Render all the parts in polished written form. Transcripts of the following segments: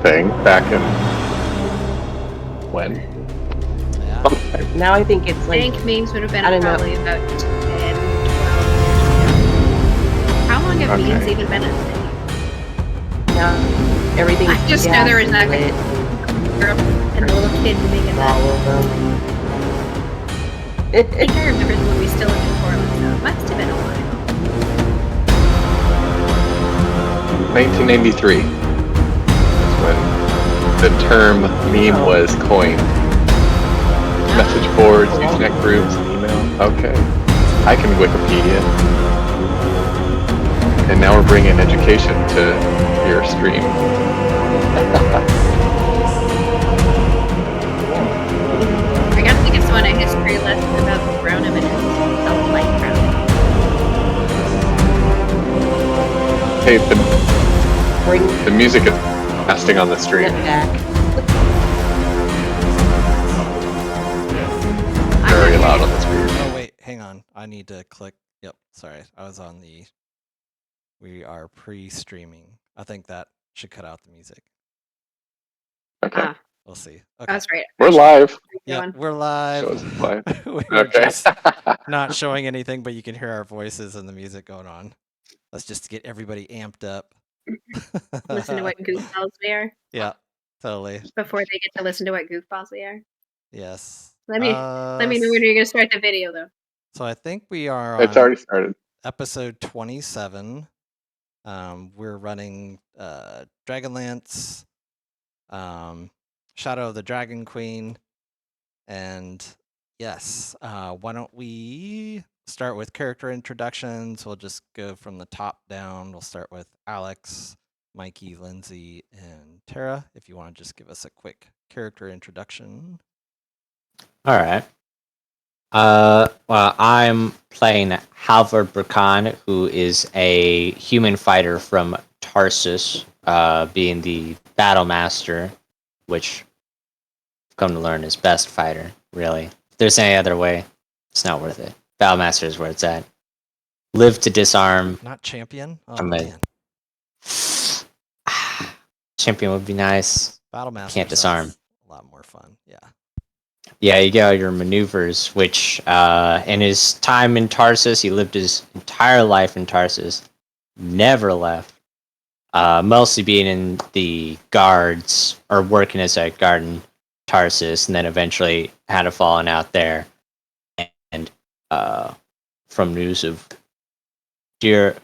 thing back in when? Yeah. Now I think it's I like think memes would have been I don't know. probably about 10, 12 years ago. How long have memes Okay. even been a thing? now everything's I just know there was that gaslit girl and the little kid making and that. all of them. I think I remember when we still lived in Portland, so it must have been a while. 1993 is when the term meme was coined. Message boards, Usenet groups, and email. Okay. I can Wikipedia. And now we're bringing education to your stream. I gotta think of someone a history lesson about the brown images. The light brown. Hey, the music is casting on the stream. Very loud on the screen. Oh wait, hang on. I need to click. Yep, sorry. I was on the. We are pre-streaming. I think that should cut out the music. Okay. We'll see. Okay. That's right. We're live. Yeah, we're live. Shows live. We're Okay. just not showing anything, but you can hear our voices and the music going on. Let's just get everybody amped up. Listen to what goofballs we are. Yeah, totally. Before they get to listen to what goofballs we are. Yes. Let me know when you're gonna start the video though. So I think we are It's already started. Episode 27. We're running Dragonlance, Shadow of the Dragon Queen, and yes, why don't we start with character introductions? We'll just go from the top down. We'll start with Alex, Mikey, Lindsay, and Tara. If you want to just give us a quick character introduction. All right. Well, I'm playing Halvard Brakan, who is a human fighter from Tarsus, being the battle master, which I've come to learn is best fighter, really. If there's any other way, it's not worth it. Battle master is where it's at. Live to disarm. Not champion? Oh, man. Champion would be nice. Battle master can't disarm. A lot more fun, yeah. Yeah, you get all your maneuvers, which in his time in Tarsus, he lived his entire life in Tarsus, never left, mostly being in the guards, or working as a guard in Tarsus, and then eventually had a falling out there. And from news of dear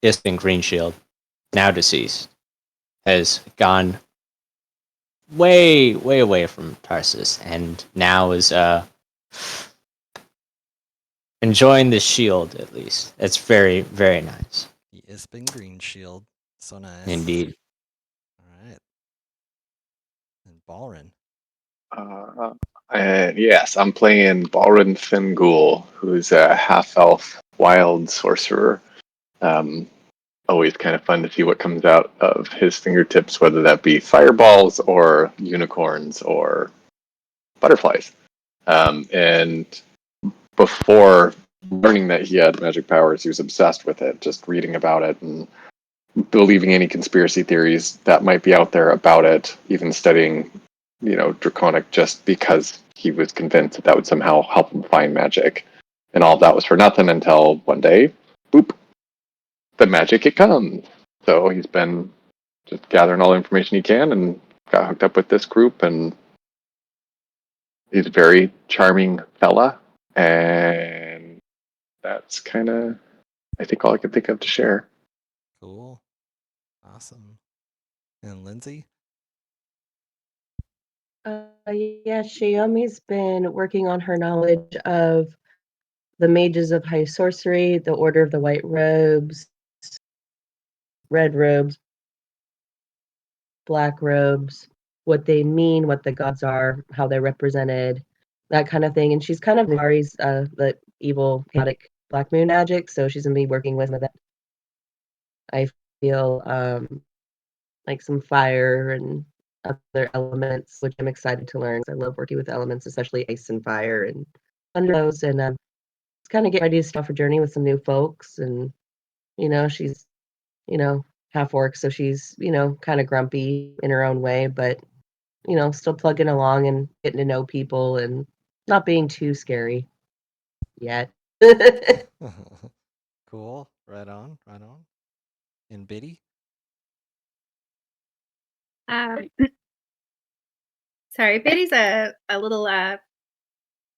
Istin Greenshield, now deceased, has gone way away from Tarsus, and now is enjoying the shield. At least it's very nice. The Istin Greenshield, so nice. Indeed. All right. And Balrin. And yes, I'm playing Balrin Fingul, who's a half-elf wild sorcerer. Always kind of fun to see what comes out of his fingertips, whether that be fireballs or unicorns or butterflies. And before learning that he had magic powers, he was obsessed with it, just reading about it and believing any conspiracy theories that might be out there about it, even studying, Draconic, just because he was convinced that would somehow help him find magic. And all of that was for nothing until one day, boop, the magic, it comes. So he's been just gathering all the information he can and got hooked up with this group, and he's a very charming fella, and that's kind of, I think, all I can think of to share. Cool. Awesome. And Lindsay? Yeah, Shiomi's been working on her knowledge of the mages of high sorcery, the Order of the White Robes, red robes, black robes, what they mean, what the gods are, how they're represented, that kind of thing. And she's kind of Mari's the evil, chaotic black moon magic, so she's gonna be working with that. I feel like some fire and other elements, which I'm excited to learn. I love working with elements, especially ice and fire and those. And it's kind of get ready to start off a journey with some new folks. And she's, half orc, so she's, kind of grumpy in her own way, but, still plugging along and getting to know people and not being too scary yet. Cool. Right on. Right on. And Biddy? Sorry, Betty's a little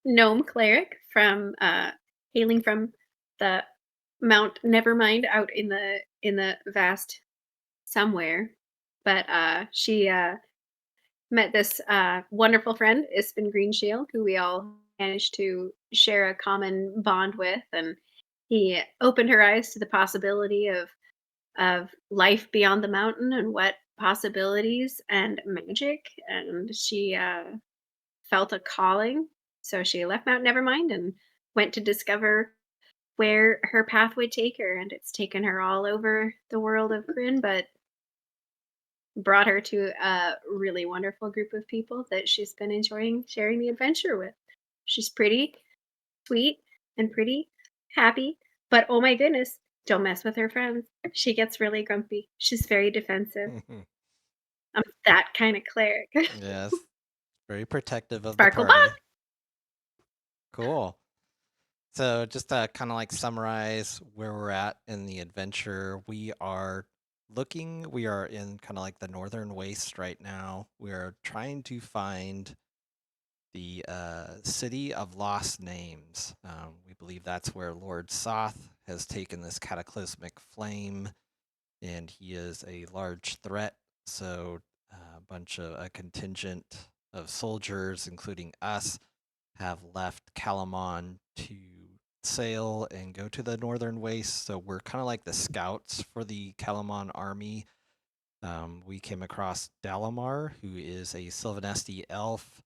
gnome cleric from hailing from the Mount Nevermind out in the vast somewhere. But she met this wonderful friend, Ispin Greenshield, who we all managed to share a common bond with, and he opened her eyes to the possibility of life beyond the mountain and what possibilities and magic, and she felt a calling, so she left Mount Nevermind and went to discover where her path would take her, and it's taken her all over the world of Kryn, but brought her to a really wonderful group of people that she's been enjoying sharing the adventure with. She's pretty, sweet, and pretty, happy, but oh my goodness, don't mess with her friends. She gets really grumpy. She's very defensive. I'm that kind of cleric. Yes. Very protective of Sparkle the party. Bob! Cool. So just to kind of like summarize where we're at in the adventure, we are in kind of like the northern waste right now. We are trying to find the city of lost names. We believe that's where Lord Soth has taken this cataclysmic flame, and he is a large threat. So a contingent of soldiers, including us, have left Calamon to sail and go to the northern waste. So we're kind of like the scouts for the Calamon army. We came across Dalamar, who is a Sylvanesti elf.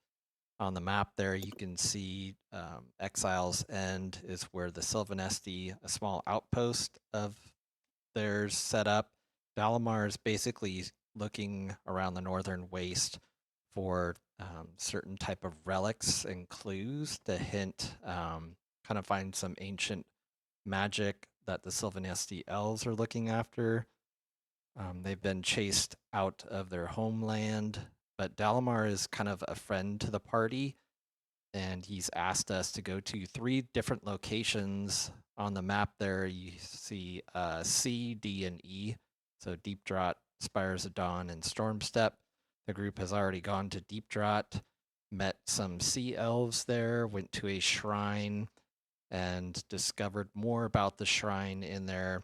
On the map there, you can see Exile's End is where the Sylvanesti, a small outpost of theirs, set up. Dalamar is basically looking around the northern waste for certain type of relics and clues to hint, kind of find some ancient magic that the Sylvanesti elves are looking after. They've been chased out of their homeland, but Dalamar is kind of a friend to the party, and he's asked us to go to 3 different locations. On the map there, you see C, D, and E. So Deep Draught, Spires of Dawn, and Stormstep. The group has already gone to Deep Draught, met some sea elves there, went to a shrine, and discovered more about the shrine in there.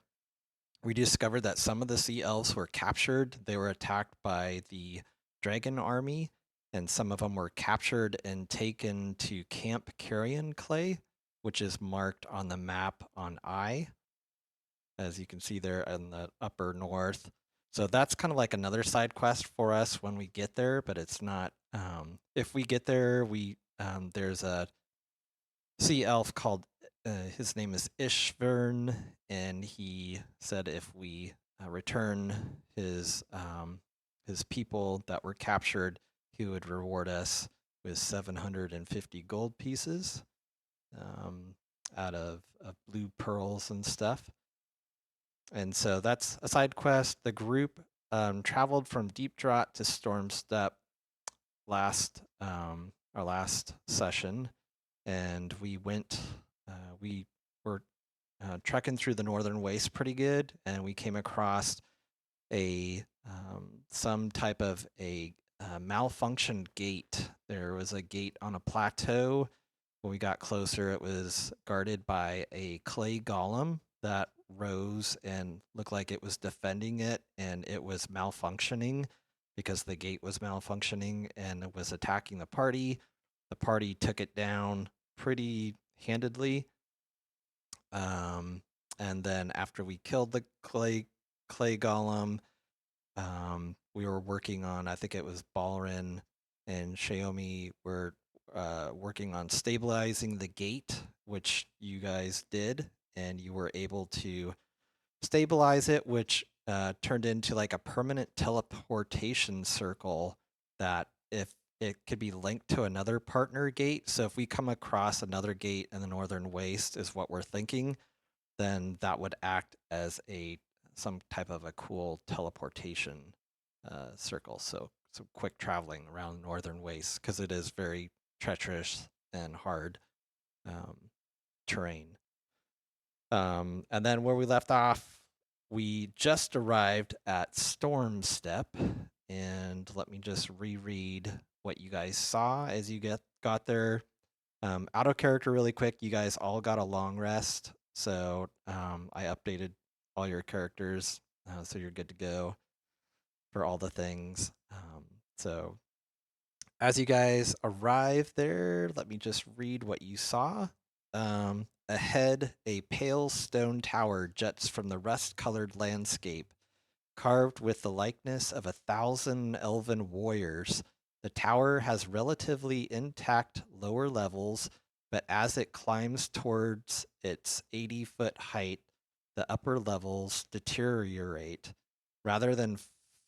We discovered that some of the sea elves were captured. They were attacked by the dragon army, and some of them were captured and taken to Camp Carrion Clay, which is marked on the map on I, as you can see there in the upper north. So that's kind of like another side quest for us when we get there, but it's not. If we get there, there's a sea elf called, his name is Ishvern, and he said if we return his people that were captured, he would reward us with 750 gold pieces out of blue pearls and stuff. And so that's a side quest. The group traveled from Deep Draught to Stormstep our last session, and we were trekking through the northern waste pretty good, and we came across some type of a malfunctioned gate. There was a gate on a plateau. When we got closer, it was guarded by a clay golem that rose and looked like it was defending it, and it was malfunctioning because the gate was malfunctioning and it was attacking the party. The party took it down pretty handedly. And then after we killed the clay golem, we were working on, I think it was Balrin and Xiaomi were working on stabilizing the gate, which you guys did, and you were able to stabilize it, which turned into like a permanent teleportation circle that if it could be linked to another partner gate. So if we come across another gate in the Northern Waste is what we're thinking, then that would act as a some type of a cool teleportation circle. So quick traveling around Northern Wastes, because it is very treacherous and hard terrain. And then where we left off, we just arrived at Storm Step, and let me just reread what you guys saw as you got there. Out of character really quick, you guys all got a long rest, so I updated all your characters, so you're good to go for all the things. So as you guys arrive there, let me just read what you saw. Ahead, a pale stone tower juts from the rust-colored landscape, carved with the likeness of 1,000 elven warriors. The tower has relatively intact lower levels, but as it climbs towards its 80-foot height, the upper levels deteriorate. Rather than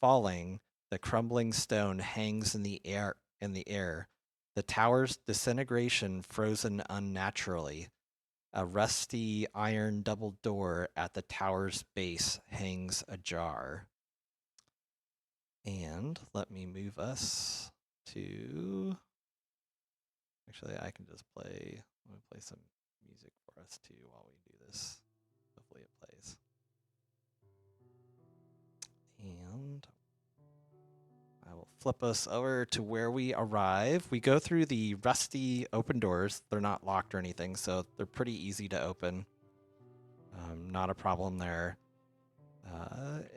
falling, the crumbling stone hangs in the air. The tower's disintegration frozen unnaturally. A rusty iron double door at the tower's base hangs ajar. And let me move us to... Actually, I can just play... I'm going to play some music for us too while we do this. Hopefully it plays. And I will flip us over to where we arrive. We go through the rusty open doors. They're not locked or anything, so they're pretty easy to open. Not a problem there.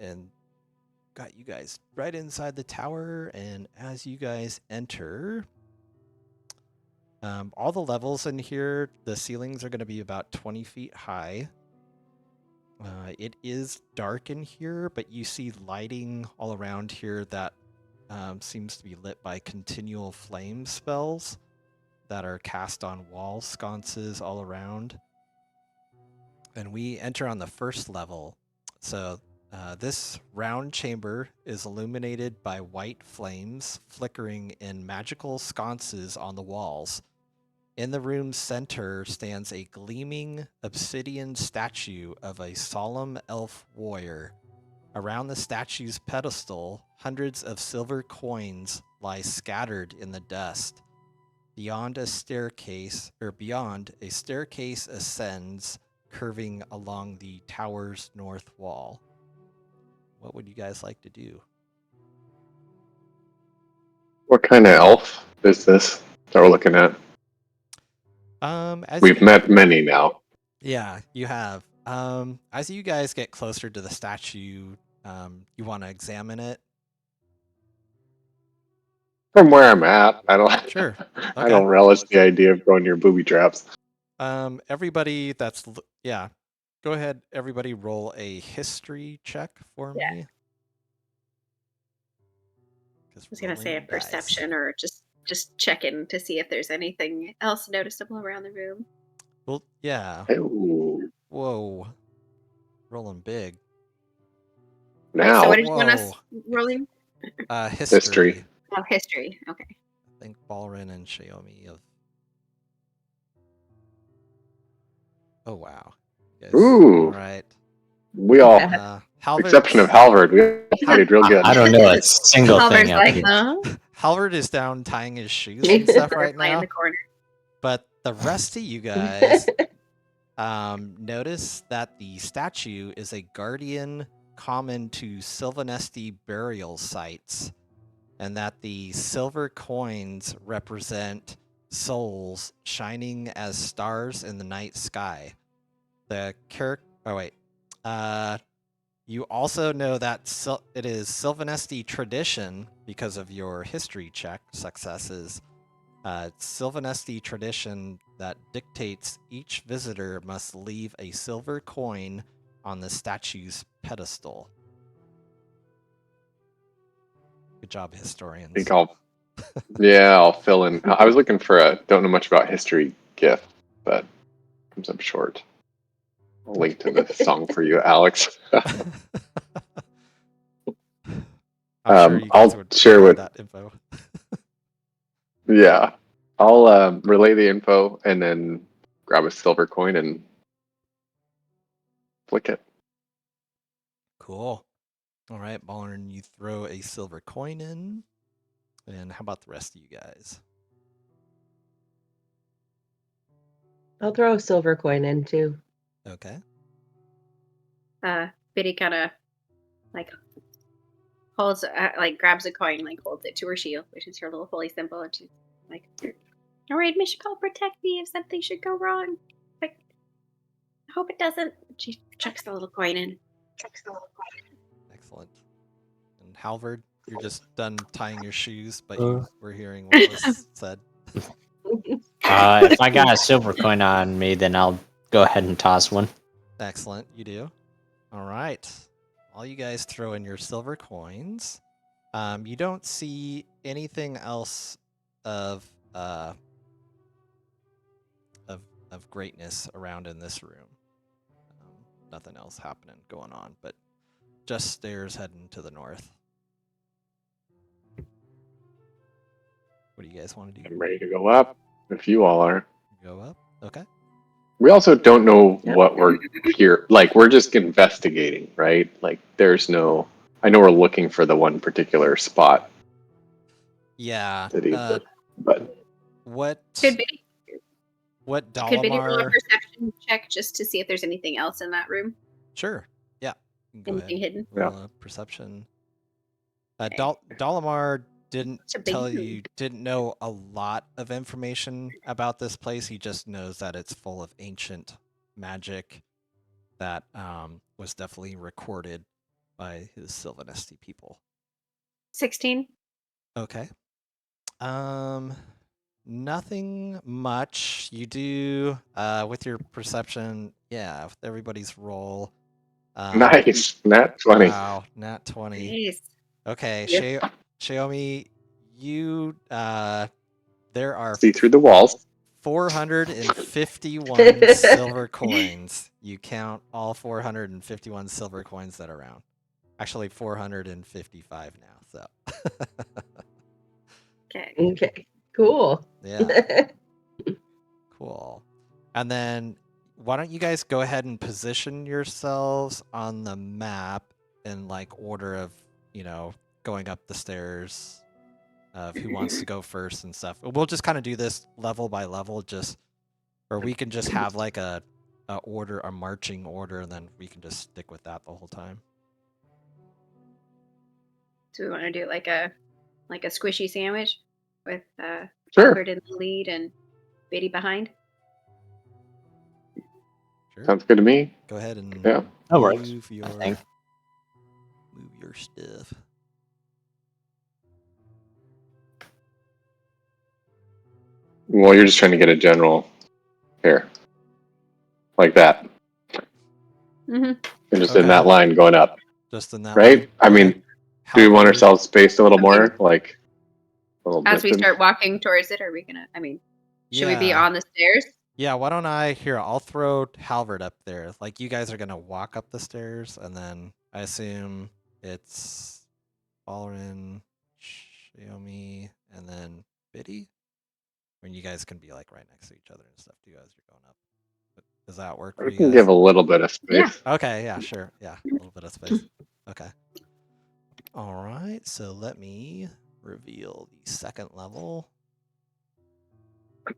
And got you guys right inside the tower, and as you guys enter, all the levels in here, the ceilings are going to be about 20 feet high. It is dark in here, but you see lighting all around here that seems to be lit by continual flame spells that are cast on wall sconces all around. And we enter on the first level. So this round chamber is illuminated by white flames flickering in magical sconces on the walls. In the room's center stands a gleaming obsidian statue of a solemn elf warrior. Around the statue's pedestal, hundreds of silver coins lie scattered in the dust. Beyond, a staircase ascends, curving along the tower's north wall. What would you guys like to do? What kind of elf is this that we're looking at? We've met many now. Yeah, you have. As you guys get closer to the statue, you want to examine it? From where I'm at, I don't. Sure. I don't relish the idea of going near booby traps. Everybody go ahead, everybody roll a history check for me. I was going to say a perception or just check in to see if there's anything else noticeable around the room. Well, yeah. Ooh. Whoa. Rolling big. Now. So what did you want us rolling? History. Oh, history. Okay. I think Balrin and Xiaomi have... Oh, wow. Yes. Ooh. All right. We all, exception of Halvard, we all did real good. I don't know a single thing up here. Halvard is down tying his shoes and stuff right now. In the corner. But the rest of you guys notice that the statue is a guardian common to Sylvanesti burial sites, and that the silver coins represent souls shining as stars in the night sky. You also know that it is Sylvanesti tradition, because of your history check successes. Sylvanesti tradition that dictates each visitor must leave a silver coin on the statue's pedestal. Good job, historians. I think I'll fill in. I was looking for don't know much about history gift, but comes up short. I'll link to the song for you, Alex. I'll share with that info. Yeah, I'll relay the info and then grab a silver coin and flick it. Cool. All right, Ballern, you throw a silver coin in. And how about the rest of you guys? I'll throw a silver coin in too. Okay. Biddy kind of like holds, like grabs a coin, like holds it to her shield, which is her little holy symbol, and she's like, "All right, Mishkal, protect me if something should go wrong. Like, I hope it doesn't." She chucks the little coin in. Excellent. And Halvard, you're just done tying your shoes, but Uh. you were hearing what was said. If I got a silver coin on me, then I'll go ahead and toss one. Excellent, you do. All right. All you guys throw in your silver coins. You don't see anything else of of greatness around in this room. Nothing else happening going on, but just stairs heading to the north. What do you guys want to do? I'm ready to go up if you all are. Go up? Okay. We also don't know Yep. what we're here. Like, we're just investigating, right? Like, there's no. I know we're looking for the one particular spot. Yeah. City, but What Could Biddy roll a Dalamar? perception check just to see if there's anything else in that room? Sure. Yeah. You can go Anything ahead. hidden? Roll a perception. Okay. Dalamar didn't It's a big tell room. you, didn't know a lot of information about this place. He just knows that it's full of ancient magic that was definitely recorded by his Sylvanesti people. 16. Okay. Nothing much. You do with your perception, yeah, with everybody's roll. nice. Nat 20. Wow, nat 20. Nice. Okay, Yep. Xiaomi, you there are See through the walls. 451 silver coins. You count all 451 silver coins that are around. Actually 455 now, so Okay. Okay. Cool. yeah. Cool. And then why don't you guys go ahead and position yourselves on the map in like order of, going up the stairs of who wants to go first and stuff. We'll just kind of do this level by level, or we can just have like a marching order, and then we can just stick with that the whole time. So we want to do like a squishy sandwich with Sure. Albert in the lead and Biddy behind. Sure. Sounds good to me. Go ahead and Yeah. That works, move I your think. stuff. Well, you're just trying to get a general here. Like that. Mm-hmm. And just Okay. in that line going up. Just in that Right? line? I Okay. mean, do we want Halvard, ourselves spaced a little Okay. more? Like a little As we distance? start walking towards it, are we gonna? Should we be Yeah. on the stairs? Yeah, why don't I'll throw Halvard up there. Like, you guys are going to walk up the stairs, and then I assume it's Balrin, Xiaomi, and then Biddy? When you guys can be, like, right next to each other and stuff, too, as you're going up. But does that work for We you can guys? give a little bit of space. Yeah. Okay, yeah, sure. Yeah, a little bit of space. Okay. All right, so let me reveal the second level.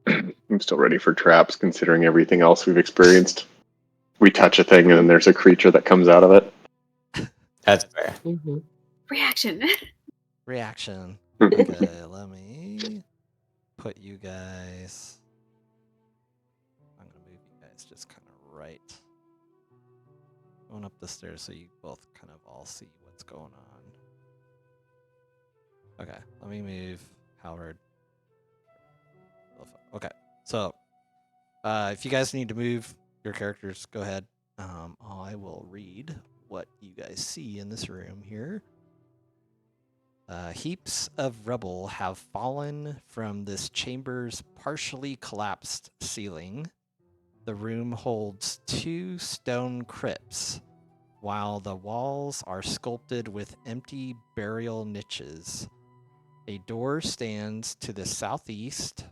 I'm still ready for traps, considering everything else we've experienced. We touch a thing, and then there's a creature that comes out of it. That's fair. Mm-hmm. Reaction. Reaction. Okay, let me put you guys. I'm gonna move you guys just kind of right, going up the stairs so you both kind of all see what's going on. Okay, let me move Howard. Okay, so if you guys need to move your characters, go ahead. I will read what you guys see in this room here. Heaps of rubble have fallen from this chamber's partially collapsed ceiling. The room holds 2 stone crypts, while the walls are sculpted with empty burial niches. A door stands to the southeast,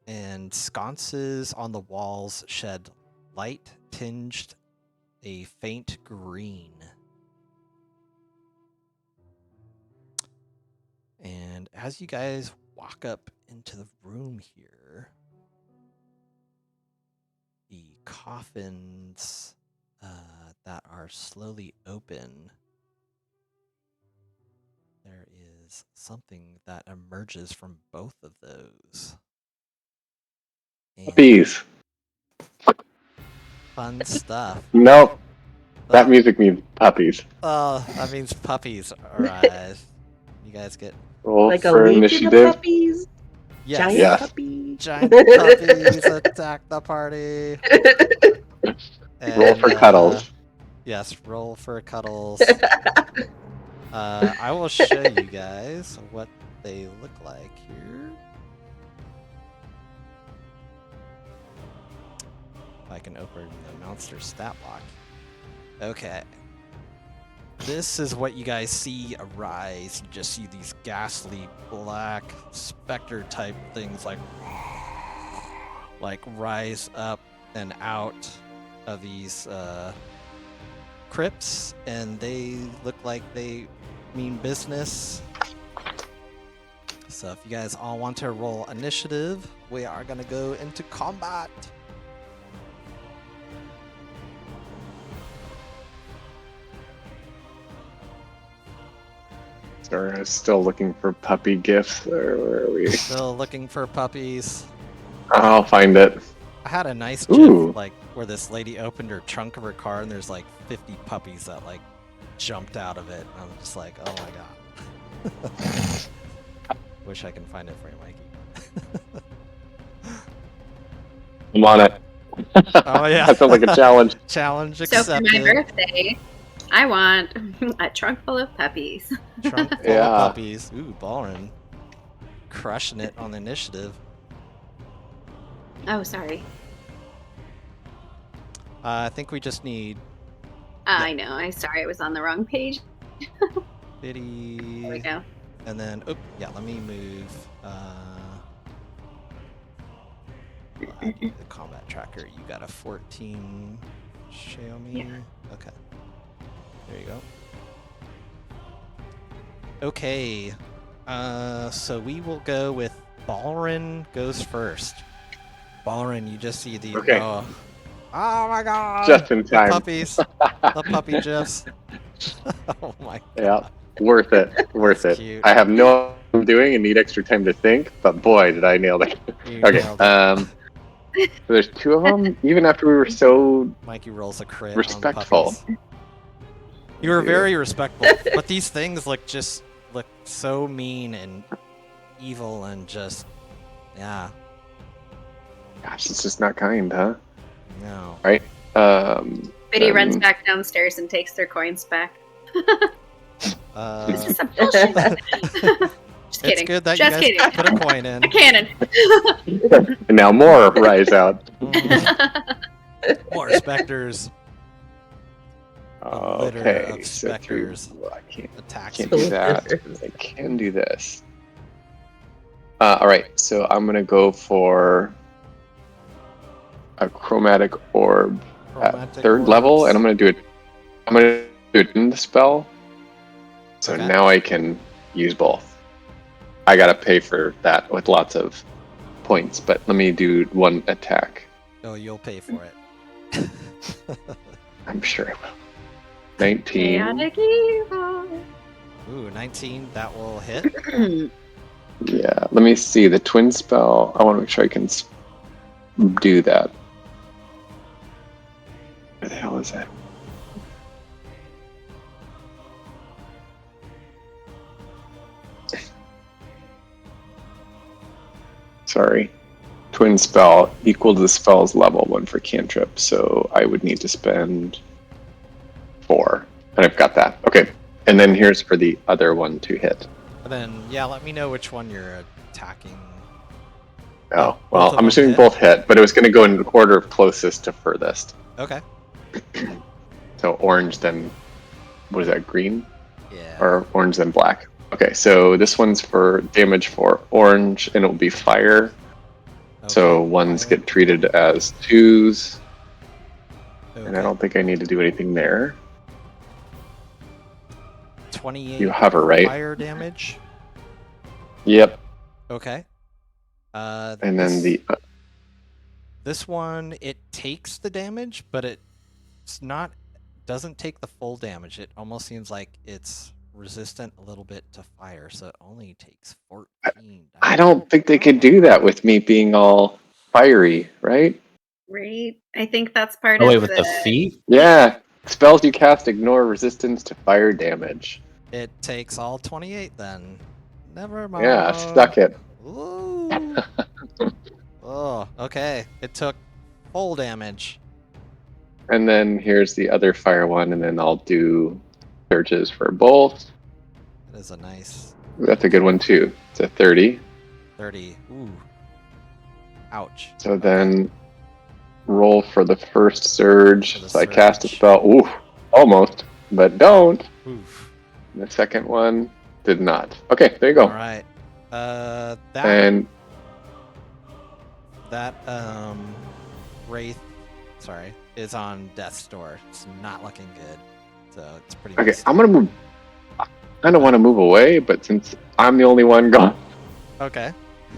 and sconces on the walls shed light-tinged a faint green. And as you guys walk up into the room here, the coffins that are slowly open, there is something that emerges from both of those. And Bees. fun stuff. Nope. That Oh, music means puppies. that means puppies arrive. You guys get Roll Like a for legion of initiative. puppies. yes. Giant Yes. puppies. Giant puppies attack the party. Roll for And, cuddles. Yes, roll for cuddles. I will show you guys what they look like here. If I can open the monster stat block. Okay. This is what you guys see arise. You just see these ghastly black specter type things like rise up and out of these crypts, and they look like they mean business. So if you guys all want to roll initiative, we are going to go into combat. Sorry, I was still looking for puppy gifts. Where are we? Still looking for puppies. I'll find it. I had a nice Ooh. gif like where this lady opened her trunk of her car and there's like 50 puppies that like jumped out of it. And I'm just like, oh my god. Wish I can find it for you, Mikey. I'm on it. Oh yeah. That sounds like a challenge. Challenge So accepted. for my birthday, I want a trunk full of puppies. Trunk full Yeah. of puppies. Ooh, Ballin. Crushing it on the initiative. Oh, sorry. I think we just need I know. I'm sorry. I was on the wrong page. Biddy. There we go. And then, oh, yeah, let me move. I need the combat tracker. You got a 14 Xiaomi? Yeah. Okay. There you go. Okay. So we will go with Balrin goes first. Balrin, you just see the Okay. oh my god! Just in The time. puppies. The puppy gifs. Oh my god. Yeah, worth it. Worth That's it. cute. I have no idea what I'm doing and need extra time to think, but boy, did I nail it. You Okay. nailed it. So there's two of them. Even after we were so Mikey rolls a crit respectful. on puppies. You were Dude. very respectful, but these things look so mean and evil and just Gosh, it's just not kind, huh? no. Right? Biddy runs then- back downstairs and takes their coins back. This is some Uh, bullshit. Just it's kidding. good that Just you guys kidding. put a coin in. A cannon. And now more rise out. More specters A litter Okay, of so through. specters. Well, I can't attacks. do that. I can do this. All right, so I'm gonna go for a chromatic orb at Chromatic third level, orbs. and I'm gonna do it in the spell. So Okay. now I can use both. I gotta pay for that with lots of points, but let me do one attack. Oh, you'll pay for it. I'm sure I will. 19. Chaotic evil. Ooh, 19. That will hit. Yeah, let me see the twin spell. I want to make sure I can do that. Where the hell is that? Sorry. Twin spell equal to the spell's level, 1 for cantrip. So I would need to spend 4. And I've got that. Okay. And then here's for the other one to hit. And then, yeah, let me know which one you're attacking. Oh, both well, of I'm them assuming hit? both hit, but it was going to go in order of closest to furthest. Okay. So orange, then, what is that, green? Yeah. Or orange, then black. Okay, so this one's for damage for orange, and it will be fire. So Okay, ones fire. get treated as 2s. and I Okay. don't think I need to do anything there. 28 You hover, right? fire damage. Yep. Okay. And then this one, it takes the damage, but doesn't take the full damage. It almost seems like it's resistant a little bit to fire, so it only takes 14. I don't think they could do that with me being all fiery, right? Right. I think that's part Oh wait, of with the feet? Yeah. Spells you cast ignore resistance to fire damage. It takes all 28 then. Never mind. Yeah, stuck it. Ooh. Oh, okay. It took full damage. And then here's the other fire one, and then I'll do surges for both. That is a nice That's a good one too. It's a 30. 30. Ooh. Ouch. So then roll for the first surge. For the So I cast a surge. spell. Ooh, almost, but don't. Oof. The second one did not. Okay, there you go. All right. That And Wraith, sorry, is on death's door. It's not looking good. So it's pretty okay, messed I'm up. gonna move. I kind of want to move away, but since I'm the only one gone, Okay.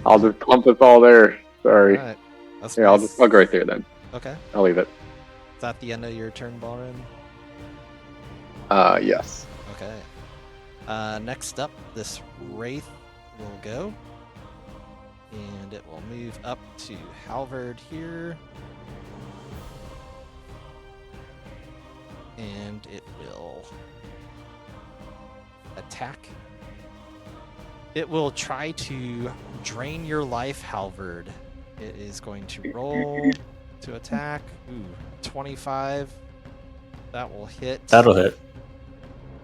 I'll just clump us all there. Sorry. All right. That's Yeah, I'll nice. go right there then. Okay. I'll leave it. Is that the end of your turn, Balrin? Yes. Okay. Next up, this Wraith will go. And it will move up to Halvard here. And it will attack. It will try to drain your life, Halvard. It is going to roll to attack. Ooh, 25. That will hit. That'll hit.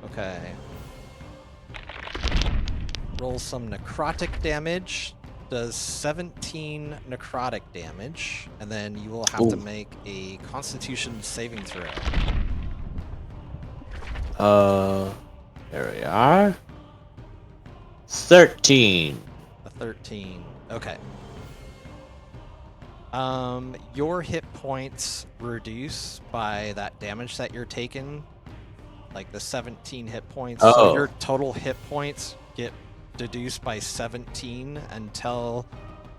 Okay. Roll some necrotic damage. Does 17 necrotic damage, and then you will have to Ooh. make a Constitution saving throw. There we are. 13. A 13. Okay. Your hit points reduce by that damage that you're taking, like the 17 hit points. So Oh. your total hit points get deduced by 17 until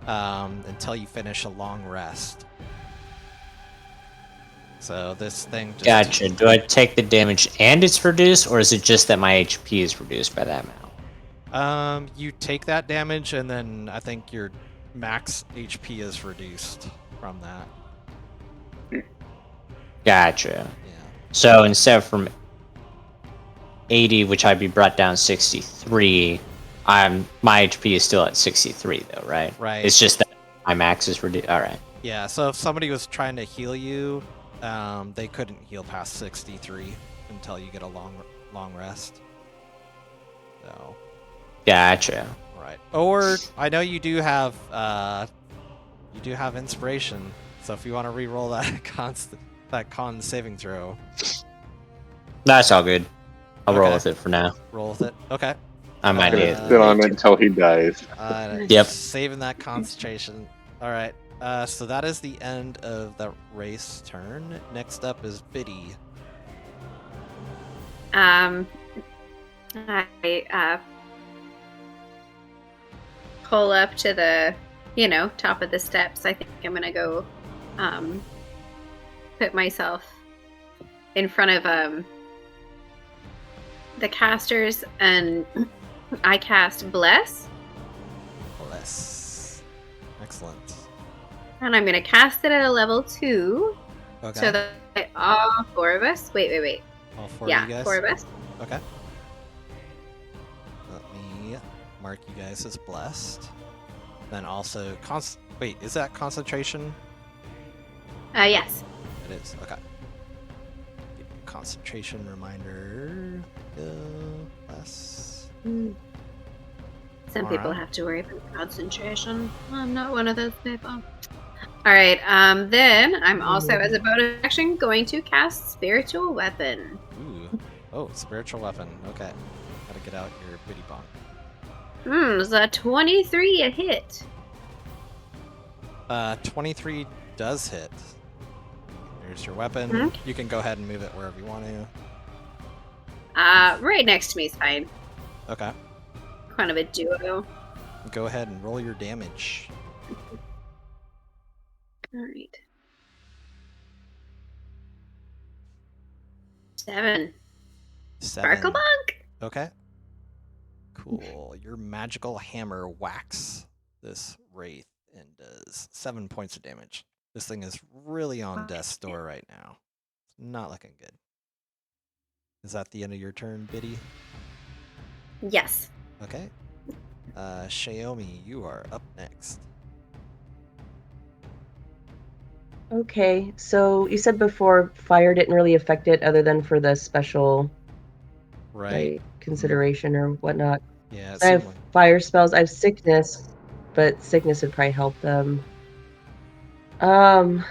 you finish a long rest. So this thing just Gotcha. Do I take the damage and it's reduced, or is it just that my HP is reduced by that amount? You take that damage, and then I think your max HP is reduced from that. Gotcha. Yeah. So instead of from 80, which I'd be brought down 63, my HP is still at 63 though, right? Right. It's just that my max is reduced. All right. Yeah, so if somebody was trying to heal you, they couldn't heal past 63 until you get a long rest. So, Gotcha. right. Or I know you do have inspiration. So if you want to re-roll that con saving throw, That's all good. I'll roll Okay. with it for now. roll with it. Okay. I might Gonna need Uh, it. sit on it until he dies. Yep. Saving that concentration. All right. So that is the end of the race turn. Next up is Biddy. I pull up to the, top of the steps. I think I'm gonna go, put myself in front of the casters, and I cast Bless, Bless. Excellent. and I'm gonna cast it at a level 2, Okay. so that all 4 of us. Wait. All four Yeah, of you guys? 4 of us. Okay. Let me mark you guys as blessed. Then also wait, is that concentration? Yes. It is. Okay. Concentration reminder. Bless. Some people Alright. have to worry about concentration. I'm not one of those people. All right. Then I'm also, as a bonus action, going to cast Spiritual Weapon. Ooh. Oh, spiritual weapon. Okay. Gotta get out your biddy bonk. Is a 23 a hit? 23 does hit. Here's your weapon. Mhm. You can go ahead and move it wherever you want to. Right next to me is fine. Okay. Kind of a duo. Go ahead and roll your damage. All right. 7. 7. Sparkle bunk. Okay. Cool. Your magical hammer whacks this wraith and does 7 points of damage. This thing is really on death's door right now. It's not looking good. Is that the end of your turn, Biddy? Yes. Okay. Xiaomi, you are up next. Okay, so you said before fire didn't really affect it other than for the special Right. like consideration or whatnot. Yeah, it I have seemed like... fire spells. I have sickness, but sickness would probably help them. I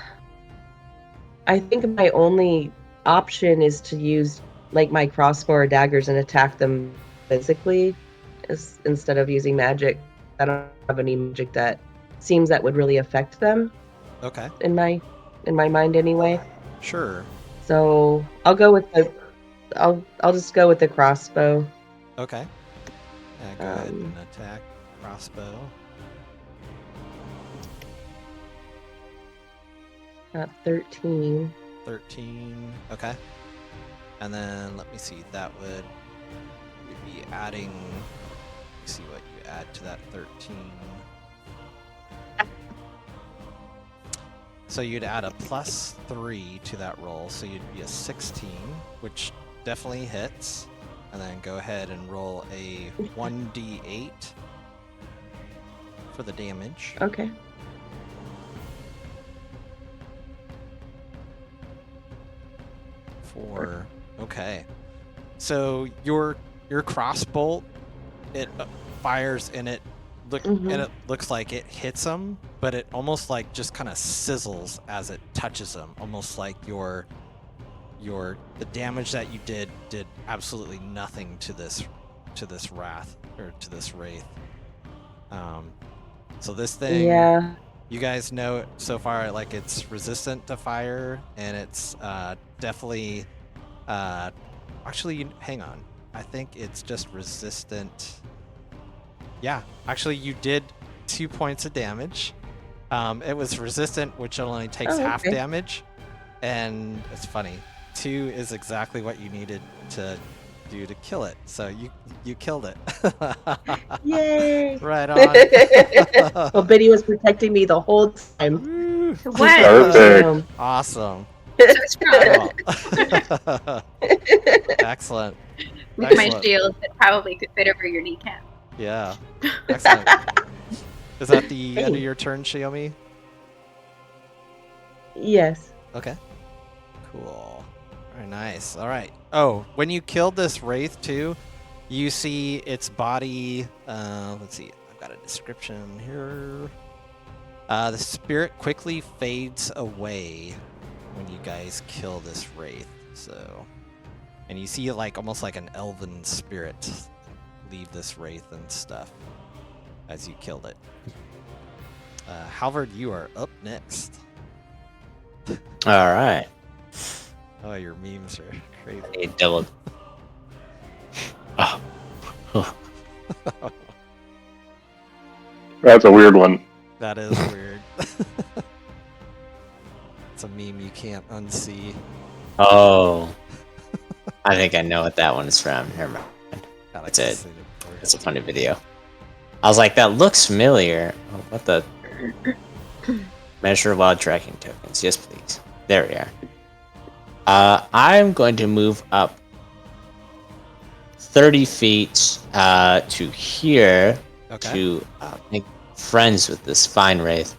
think my only option is to use like my crossbow or daggers and attack them physically, instead of using magic. I don't have any magic that seems that would really affect them Okay. in my mind anyway. Sure. So I'll go with the I'll just go with the crossbow. Okay. Go ahead and attack crossbow. 13. 13. Okay. And then let me see. That would you'd be adding. Let's see what you add to that 13. So you'd add a +3 to that roll, so you'd be a 16, which definitely hits. And then go ahead and roll a 1d8 for the damage. Okay. Okay. So your crossbolt, it fires and it and it looks like it hits him, but it almost like just kind of sizzles as it touches him, almost like the damage that you did absolutely nothing to this wrath or to this wraith. So this thing, Yeah. you guys know so far, like it's resistant to fire, and it's definitely. Actually, hang on. I think it's just resistant. Yeah, actually, you did 2 points of damage. It was resistant, which only takes half okay. damage, and it's funny. 2 is exactly what you needed to do to kill it. So you killed it. Yay! Right on. Well, Biddy was protecting me the whole time. Woo. What? Perfect. Awesome. So strong. Cool. Excellent. With my Excellent. shield that probably could fit over your kneecap. Yeah. Excellent. Is that the end of Hey. your turn, Xiaomi? Yes. Okay. Cool. Very nice. All right. Oh, when you killed this wraith too, you see its body. Let's see. I've got a description here. The spirit quickly fades away when you guys kill this wraith. So, and you see like almost like an elven spirit leave this wraith and stuff as you killed it. Halvard, you are up next. All right. Oh, your memes are crazy. A double. Oh. That's a weird one. That is weird. It's a meme you can't unsee. Oh. I think I know what that one is from. Never mind. Alex That's has it. seen before. It's a funny video. I was like, that looks familiar. Oh, what the? Measure wild tracking tokens. Yes, please. There we are. I'm going to move up 30 feet to here Okay. to make friends with this fine wraith.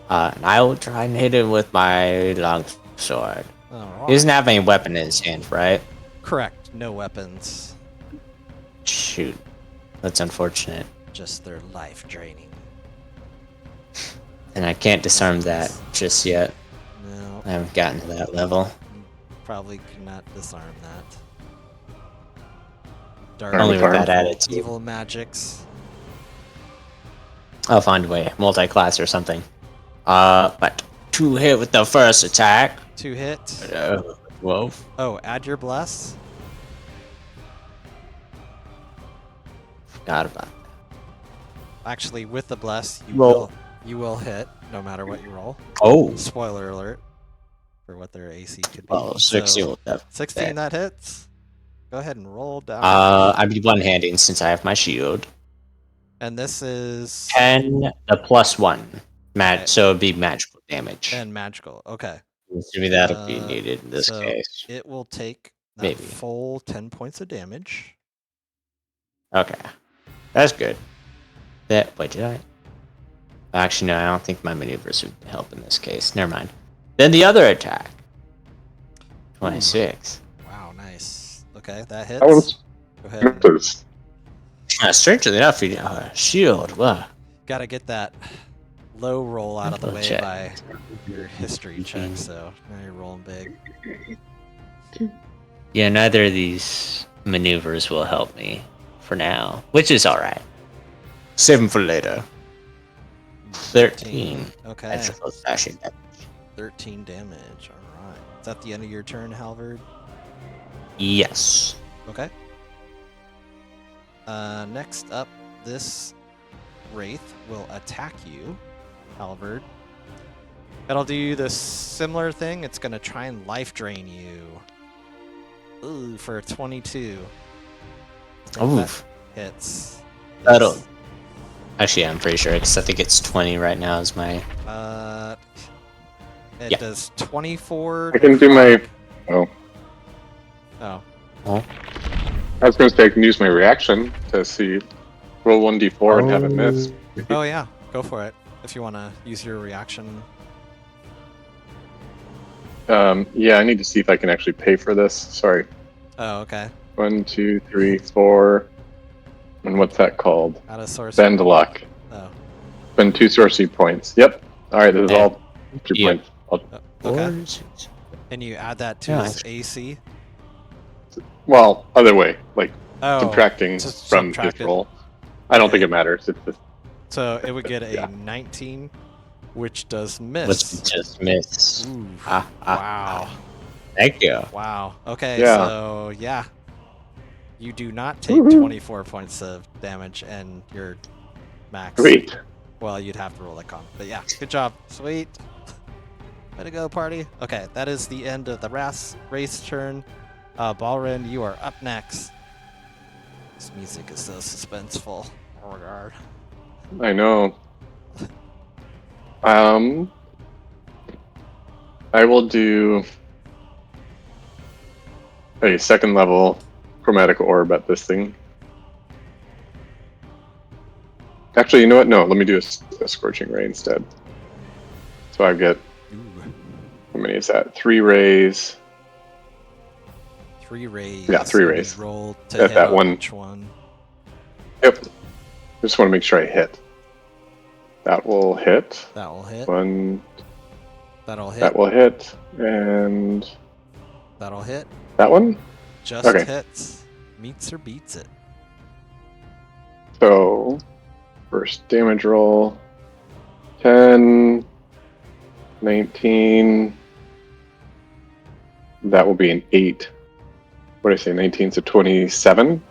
And I will try and hit him with my long sword. Alright. He doesn't have any weapon in his hand, right? Correct. No weapons. Shoot. That's unfortunate. Just their life draining. And I can't disarm that just yet. No. I haven't gotten to that level. Probably cannot disarm that. Dark Only with that Harmful. attitude. evil magics. I'll find a way. Multi-class or something. But to hit with the first attack. to hit. 12. Oh, add your bless. Forgot about that. Actually, with the bless, Roll. you will hit no matter what you roll. Oh. Spoiler alert for what their AC could be. Oh, 16 will definitely 16 hit. that hits. Go ahead and roll down. I'd be one-handing since I have my shield. And this is 10, the +1. Okay. So it'd be magical damage. and magical. Okay. Assuming that'll be needed in this so case. it will take that Maybe. full 10 points of damage. Okay. That's good. Wait, did I? Actually, no, I don't think my maneuvers would help in this case. Never mind. Then the other attack. 26. Wow, nice. Okay, that hits. That was Go ahead. And misses. Strangely enough, you shield. Wow. gotta get that low roll out of the way Check. by your history check, so now you're rolling big. Yeah, neither of these maneuvers will help me for now, which is alright. 7 for later. 13. Okay. Magical slashing damage. 13 damage. Alright. Is that the end of your turn, Halvard? Yes. Okay. Next up, this Wraith will attack you, Halvard. It'll do this similar thing. It's going to try and life drain you. Ooh, for a 22. Oof. That hits. That'll. Yes. Actually, I'm pretty sure because I think it's 20 right now is my. It Yeah. does 24. I can do my. Oh, Oh. I was going to say I can use my reaction to see. Roll 1d4 and have it miss. Oh, yeah. Go for it. If you want to use your reaction. Yeah, I need to see if I can actually pay for this. Sorry. Oh, okay. 1, 2, 3, 4. And what's that called? Out of source. Bend luck. Oh. Spend 2 sorcery points. Yep. All right, this is Yeah. all 2 Yeah. points. Okay. And you add that to Yeah, his AC. Well, other way, like Oh. subtracting just from subtract his it. roll. I don't Okay. think it matters. It's just, So it would get a Yeah. 19, which does miss. Let's just miss. Ooh. Wow. Wow. Thank you. Wow. Okay, Yeah. so yeah. You do not take Woohoo. 24 points of damage and your max. great. Well, you'd have to roll that con. But yeah, good job. Sweet. Way to go, party. Okay, that is the end of the race turn. Balrin, you are up next. This music is so suspenseful. Oh my god. I know. I will do a 2nd level chromatic orb at this thing. Actually, you know what? No, let me do a scorching ray instead. So I get, Ooh. how many is that? 3 rays. 3 rays. Yeah, 3 You rays. roll to At hit that on one. each one. Yep. Just want to make sure I hit. That will hit. That will hit. One. That'll hit. That will hit. And That'll hit. that one? Just Okay. hits. Meets or beats it. So, first damage roll. 10. 19. That will be an 8. What did I say? 19, so 27?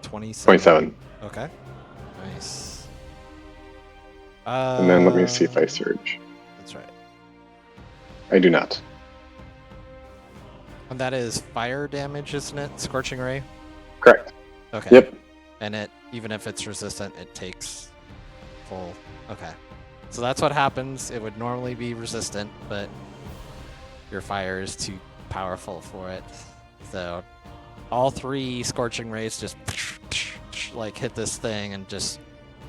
27. 27. Okay. Nice. And then let me see if I surge. That's right. I do not. And that is fire damage, isn't it? Scorching ray. Correct. Okay. Yep. And it, even if it's resistant, it takes full. Okay. So that's what happens. It would normally be resistant, but your fire is too powerful for it. So all 3 scorching rays just like hit this thing and just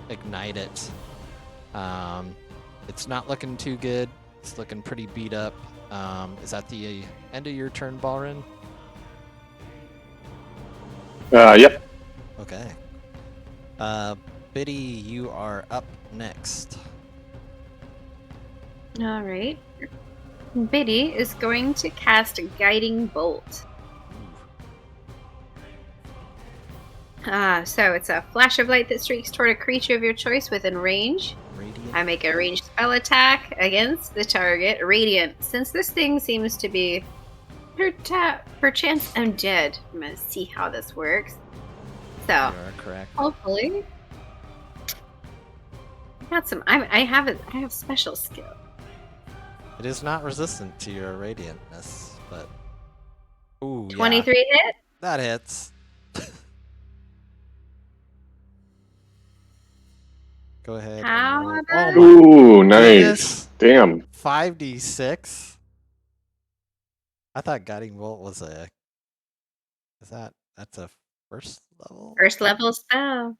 ignite it. It's not looking too good. It's looking pretty beat up. Is that the end of your turn, Balrin? Yep. Okay. Biddy, you are up next. All right. Biddy is going to cast a guiding bolt. So it's a flash of light that streaks toward a creature of your choice within range. Radiant. I make a ranged spell attack against the target. Radiant. Since this thing seems to be perchance undead, I'm gonna see how this works. So You are correct. hopefully, I got some. I have special skill. It is not resistant to your radiantness, but ooh, 23 yeah, hit. that hits. Go ahead. How and roll. about- Oh my Ooh, nice. goodness. Damn. 5d6. I thought guiding bolt was a. That's a first level? First level spell.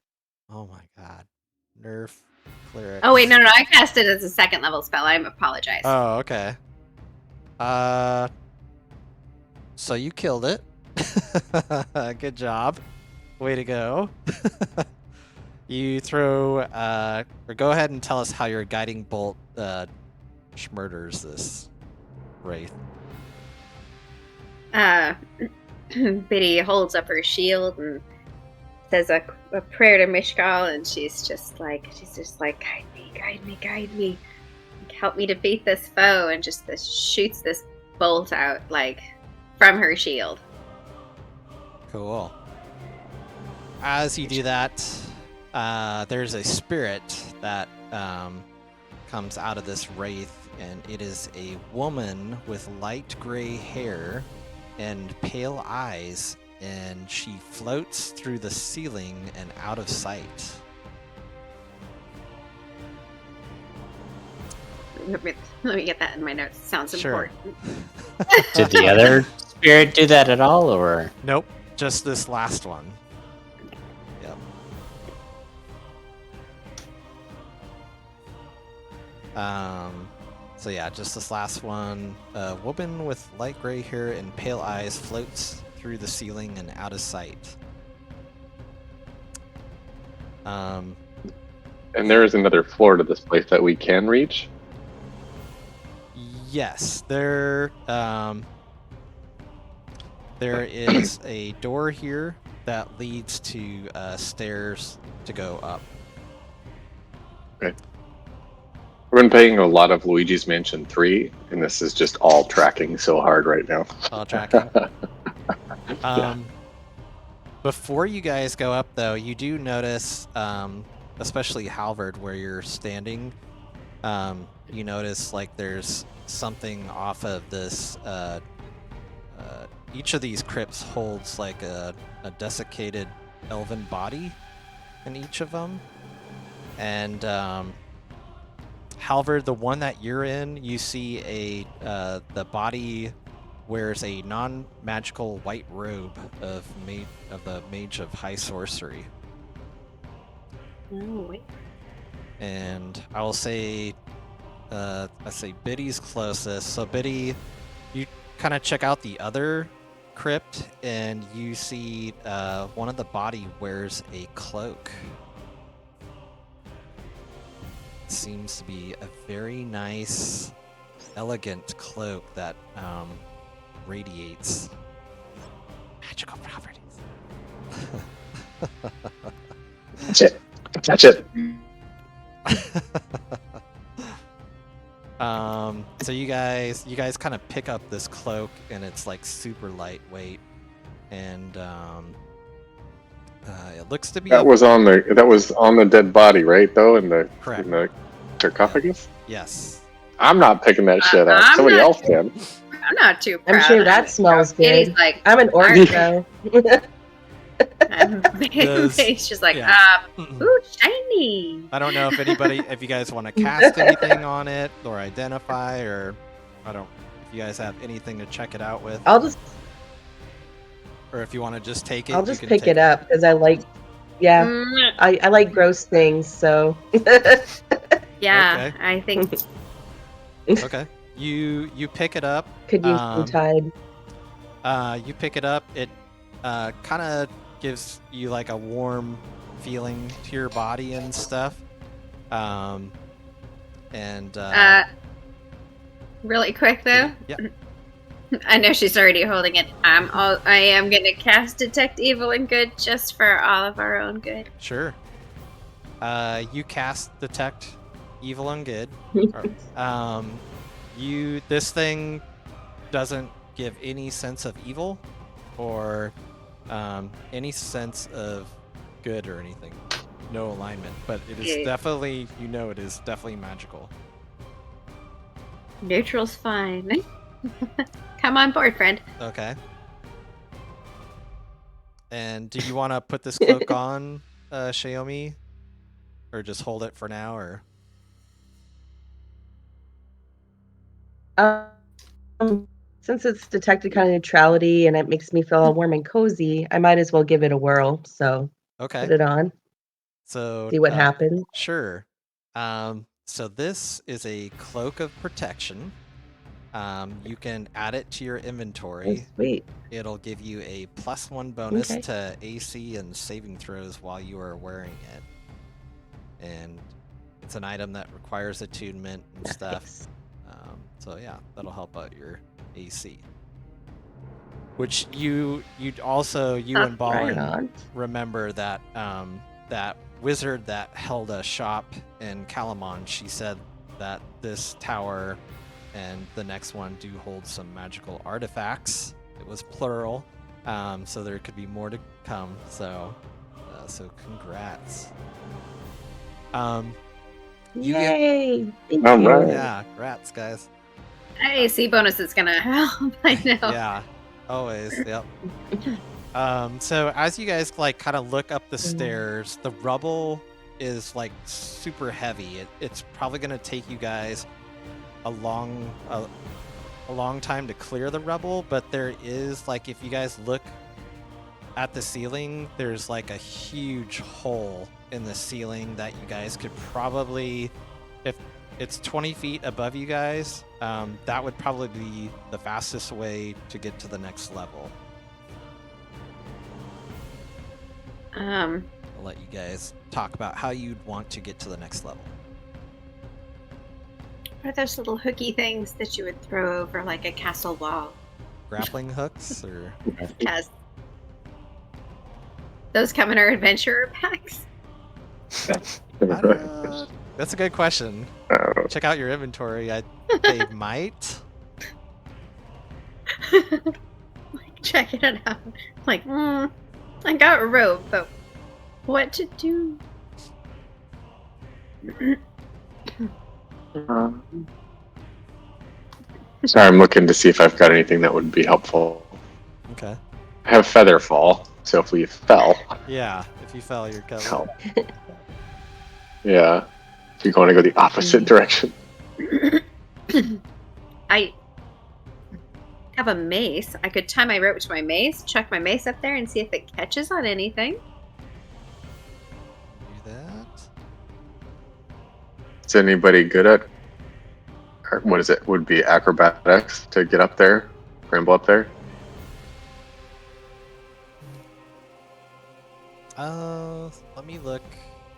Oh my god. Nerf cleric. Oh wait, no, I cast it as a second level spell. I apologize. Oh, okay. So you killed it. Good job. Way to go. You throw or go ahead and tell us how your guiding bolt schmurders this wraith. Biddy holds up her shield and says a prayer to Mishkal, and she's just like, guide me, like, help me defeat this foe, and just shoots this bolt out like from her shield. Cool. As you do that, there's a spirit that comes out of this wraith, and it is a woman with light gray hair and pale eyes, and she floats through the ceiling and out of sight. Let me get that in my notes. Sounds Sure. important. Did the other spirit do that at all, or? Nope, just this last one. Yep. So yeah, just this last one. A woman with light gray hair and pale eyes floats through the ceiling and out of sight. And there is another floor to this place that we can reach. Yes, there is a door here that leads to stairs to go up. Okay. We've been playing a lot of Luigi's Mansion 3, and this is just all tracking so hard right now. All tracking. Before you guys go up, though, you do notice, especially Halvard, where you're standing, you notice like there's something off of this. Each of these crypts holds like a desiccated elven body in each of them, and Halvard, the one that you're in, you see the body wears a non-magical white robe of the Mage of High Sorcery. Oh, wait. And I will say, Biddy's closest. So Biddy, you kind of check out the other crypt, and you see one of the body wears a cloak. Seems to be a very nice, elegant cloak that radiates magical properties. That's it. That's it. So you guys kind of pick up this cloak, and it's like super lightweight, and it looks to be That was on the dead body, right? Though in the sarcophagus. Yes. I'm not picking that shit up. I'm Somebody not- else can. I'm not too proud. I'm sure of that it. smells Biddy's good. like, I'm an orc, though. Biddy's just like, yeah. ooh, shiny. I don't know if you guys want to cast anything on it or identify, or if you guys have anything to check it out with, I'll or if you want to just take it. I'll you just can pick take it up because I like, yeah, Mm, I like gross things. So yeah, Okay. I think Okay. You pick it up. could use some Tide. You pick it up. It kind of gives you like a warm feeling to your body and stuff. really quick though. Yeah. I know she's already holding it. I am gonna cast Detect Evil and Good just for all of our own good. Sure. You cast Detect evil and good. This thing doesn't give any sense of evil or any sense of good or anything. No alignment, but it is Yeah. definitely, it is definitely magical. Neutral's fine. Come on board, friend. Okay. And do you want to put this cloak on, Xiaomi, or just hold it for now, or? Since it's detected kind of neutrality and it makes me feel all warm and cozy, I might as well give it a whirl. So Okay. put it on, So see what happens. Sure. So this is a cloak of protection. You can add it to your Oh, inventory. sweet. It'll give you a +1 bonus Okay. to AC and saving throws while you are wearing it. And it's an item that requires attunement and stuff. Nice. So yeah, that'll help out your AC. Which you and Right Ballin on. remember that that wizard that held a shop in Calamon, she said that this tower and the next one do hold some magical artifacts. It was plural, so there could be more to come. So congrats. You get- Yay! Thank All you. right. Yeah, congrats, guys. AC bonus is gonna help. I know. Yeah, always. Yep. So as you guys kind of look up the stairs, the rubble is super heavy. It's probably gonna take you guys a long time to clear the rubble, but there is if you guys look at the ceiling, there's a huge hole in the ceiling that you guys could probably, if it's 20 feet above you guys, that would probably be the fastest way to get to the next level. I'll let you guys talk about how you'd want to get to the next level. What are those little hooky things that you would throw over a castle wall? Grappling hooks, or Yes. Those come in our adventurer packs. That's a good question. Check out your inventory. They might. Checking it out. I got a robe, but what to do? Sorry, I'm looking to see if I've got anything that would be helpful. Okay. I have feather fall, so if we fell, Yeah, if you fell, you're covered. help. Yeah, if you're going to go the opposite direction. I have a mace. I could tie my rope to my mace, chuck my mace up there, and see if it catches on anything. Do that. Is anybody good at, or what is it? Would be acrobatics to get up there, scramble up there? Let me look.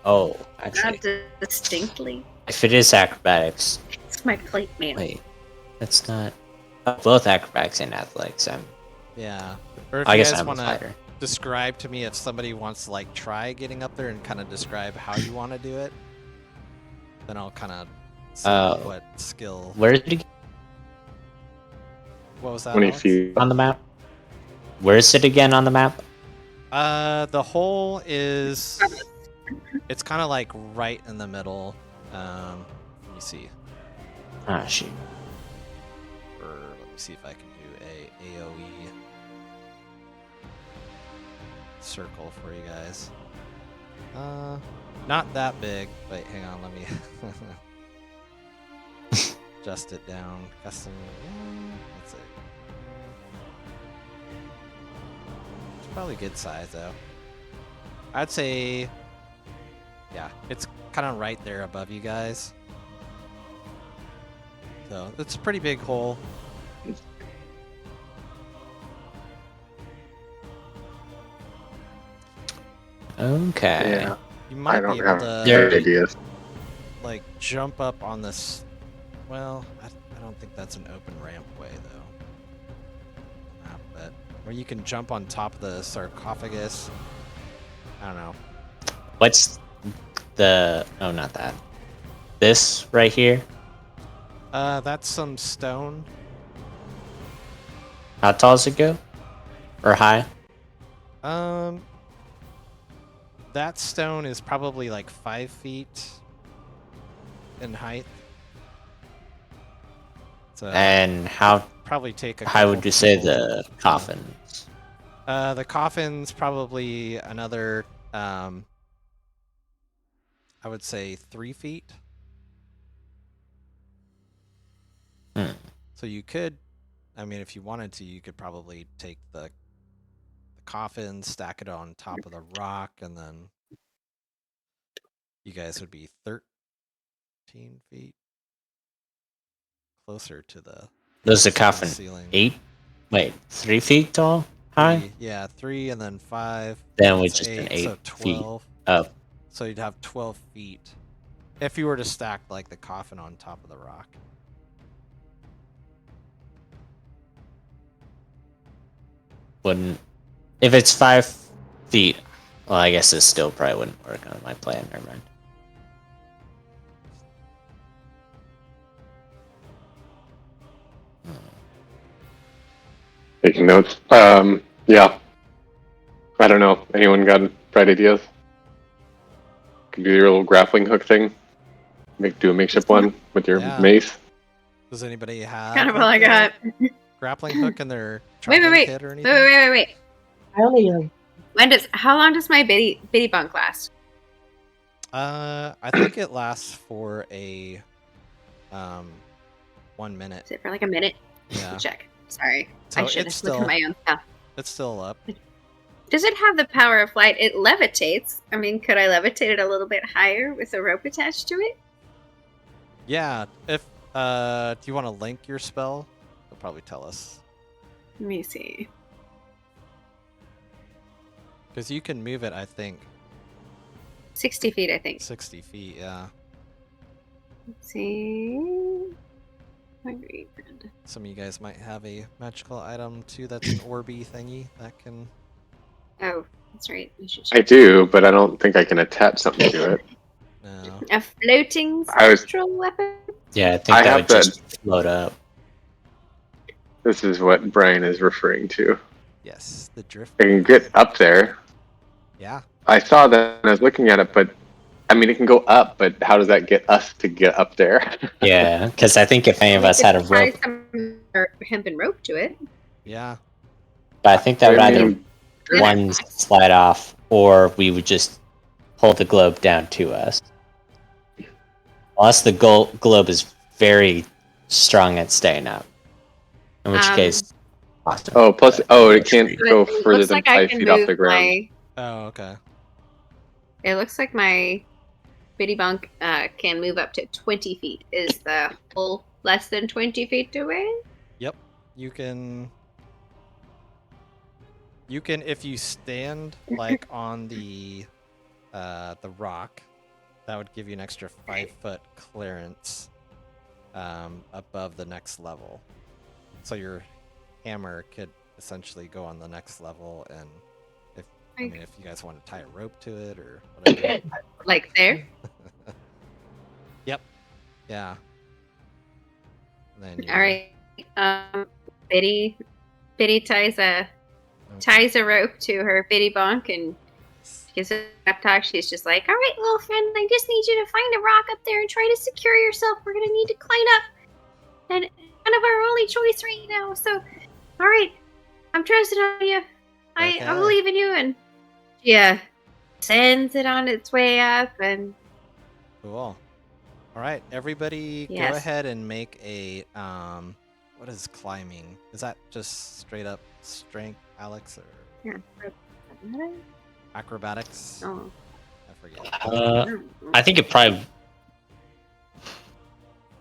Oh, actually, Not distinctly. if it is acrobatics, It's my plate mail. wait, that's not both acrobatics and athletics. Yeah. Or if I you guess guys I'm a want to fighter. describe to me if somebody wants to try getting up there and kind of describe how you want to do it, then I'll kind of see what skill. Where is it again What was that? 20 Alex? feet. on the map? Where is it again on the map? The hole is. It's kind of right in the middle. Let me see. Ah, shoot. Or let me see if I can do a AOE circle for you guys. Not that big. Wait, hang on. Let me adjust it down. Custom. That's it. It's probably good size though. I'd say, yeah, it's kind of right there above you guys. So it's a pretty big hole. Okay. Yeah, You I might don't be able have to any ideas. jump up on this. Well, I don't think that's an open ramp way though. But or you can jump on top of the sarcophagus. I don't know. What's the? Oh, not that. This right here. That's some stone. How tall does it go? Or high? That stone is probably like 5 feet in height. So And how probably take a high couple would you say people. the coffin is? The coffin's probably another, I would say 3 feet. Hmm. So you could, I mean, if you wanted to, you could probably take the coffin, stack it on top of the rock, and then you guys would be 13 feet closer to the Does the to coffin ceiling. 3 feet tall? High? 3, yeah, 3 and then 5. Then That's with just an 8, 8 so feet 12. up. So you'd have 12 feet if you were to stack like the coffin on top of the rock. Wouldn't if it's 5 feet? Well, I guess this still probably wouldn't work on my plan. Never mind. Taking notes. Yeah. I don't know. Anyone got bright ideas? Could do your little grappling hook thing. Do a makeshift one with your Yeah. mace. Does anybody have Kind of all like, I a got. grappling hook in their Wait, traveling wait, kit or wait, anything? wait. I only know. How long does my bitty bunk last? I think it lasts for a 1 minute. Is it for like a minute? Yeah. Check. Sorry, So I should it's have looked at my own stuff. It's still up. Does it have the power of flight? It levitates. I mean, could I levitate it a little bit higher with a rope attached to it? Yeah. If do you want to link your spell? It'll probably tell us. Let me see. Because you can move it, I think, 60 feet, I think. 60 feet, yeah. Let's see. Some of you guys might have a magical item too that's an orby thingy that can... Oh, that's right. We should I check. do, but I don't think I can attach something to it. No. A floating I was- spectral weapon? Yeah, I think I that have would just float up. This is what Brian is referring to. Yes, the drift. I can get up there. Yeah. I saw that and I was looking at it, but I mean, it can go up, but how does that get us to get up there? Yeah, because I think if any of We us had a could tie rope, some hempen rope to it. Yeah. but I think that would I either mean, one slide off, or we would just hold the globe down to us. Unless the globe is very strong at staying up, in which case, awesome. Oh, plus, But oh, it that's can't great. go It further looks than like I 5 can feet off the move ground. Oh, okay. It looks like my bitty bunk can move up to 20 feet. Is the hole less than 20 feet away? Yep. You can, if you stand like on the rock, that would give you an extra 5-foot clearance above the next level. So your hammer could essentially go on the next level, and if you guys want to tie a rope to it or whatever. Like there? Yep. Yeah. And then All right. Bitty ties a rope to her bitty bunk and gives a pep talk. She's just like, all right, little friend, I just need you to find a rock up there and try to secure yourself. We're going to need to climb up. And it's kind of our only choice right now. So, all right, I'm trusting on you. I Okay. believe in you. And yeah, sends it on its way up. And Cool. All right, everybody, Yes. go ahead and make a what is climbing? Is that just straight up strength, Alex, or here, acrobatics? oh, I forget. I think it probably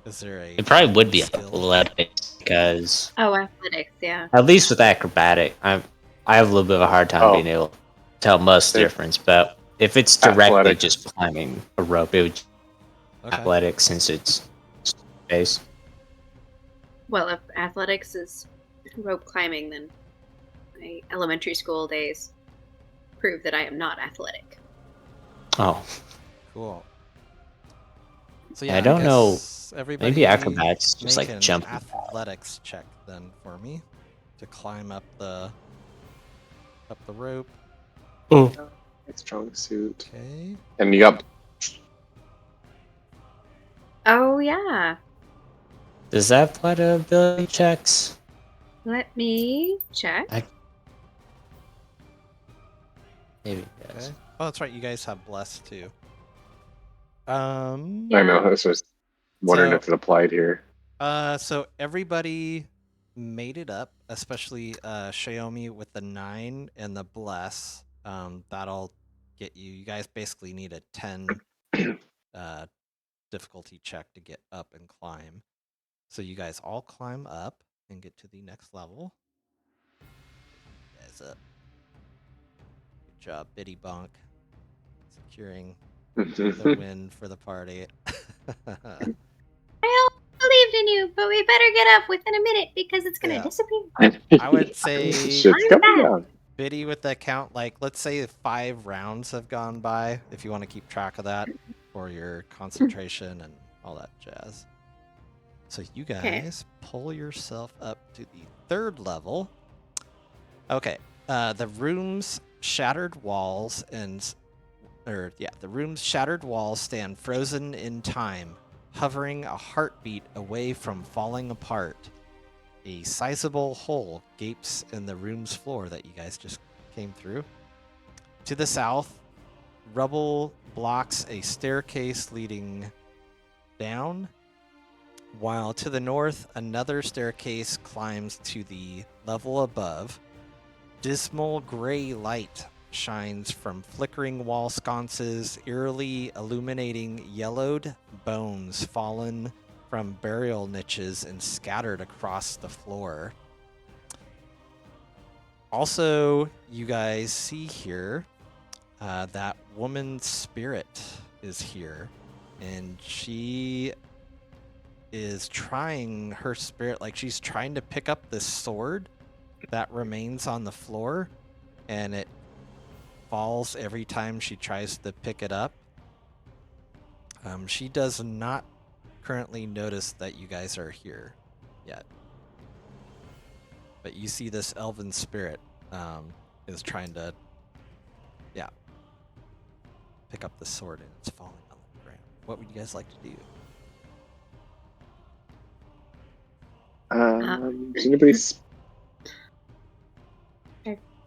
Is there a? would be skill? athletics, because athletics, yeah. at least with acrobatic, I have a little bit of a hard time being able to tell most It's difference. But if it's directly athletic. just climbing a rope, it would be Okay. athletics since it's base. Well, if athletics is rope climbing, then my elementary school days prove that I am not athletic. Oh, Cool. So I don't know. guess everybody Maybe acrobats just make like an jump. athletics check then for me to climb up the rope. Oh. Strong suit. Okay. And you got Oh yeah. Does that apply to ability checks? Let me check. Maybe it does. Okay. Oh, that's right. You guys have bless too. I know. I was just wondering So- if it applied here. So everybody made it up, especially Xiaomi with the 9 and the bless. That'll get you. You guys basically need a 10 difficulty check to get up and climb. So you guys all climb up and get to the next level. Guys up. Good job, Biddy Bonk. Securing the win for the party. I believed in you, but we better get up within a minute because it's gonna Yeah. disappear. I would say Shit's coming down. Biddy with the count, like, let's say 5 rounds have gone by, if you want to keep track of that for your concentration and all that jazz. So you guys pull yourself up to the 3rd level. Okay, the room's shattered walls stand frozen in time, hovering a heartbeat away from falling apart. A sizable hole gapes in the room's floor that you guys just came through. To the south, rubble blocks a staircase leading down, while to the north, another staircase climbs to the level above. Dismal gray light shines from flickering wall sconces, eerily illuminating yellowed bones fallen from burial niches and scattered across the floor. Also, you guys see here that woman's spirit is here, and she is trying her spirit, like she's trying to pick up this sword that remains on the floor, and it falls every time she tries to pick it up. She does not currently notice that you guys are here yet, but you see this elven spirit is trying to pick up the sword, and it's falling on the ground. What would you guys like to do? Does anybody?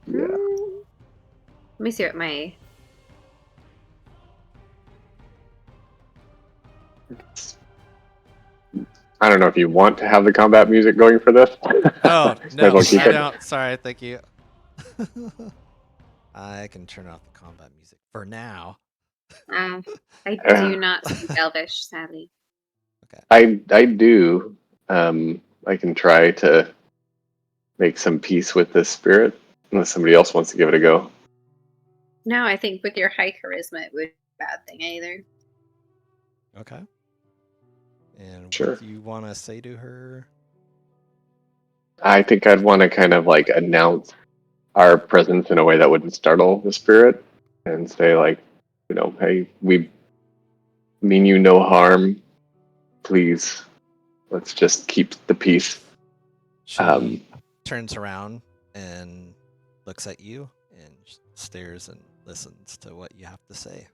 Yeah. Let me see what my. I don't know if you want to have the combat music going for this. Oh, Might as no, well keep I it. don't. Sorry, thank you. I can turn off the combat music for now. I do not speak Elvish, sadly. I do. I can try to make some peace with this spirit, unless somebody else wants to give it a go. No, I think with your high charisma, it would be a bad thing either. Okay. And Sure. what do you want to say to her? I think I'd want to kind of like announce our presence in a way that wouldn't startle the spirit, and say like, hey, we mean you no harm. Please, let's just keep the peace. She turns around and looks at you and stares and listens to what you have to say.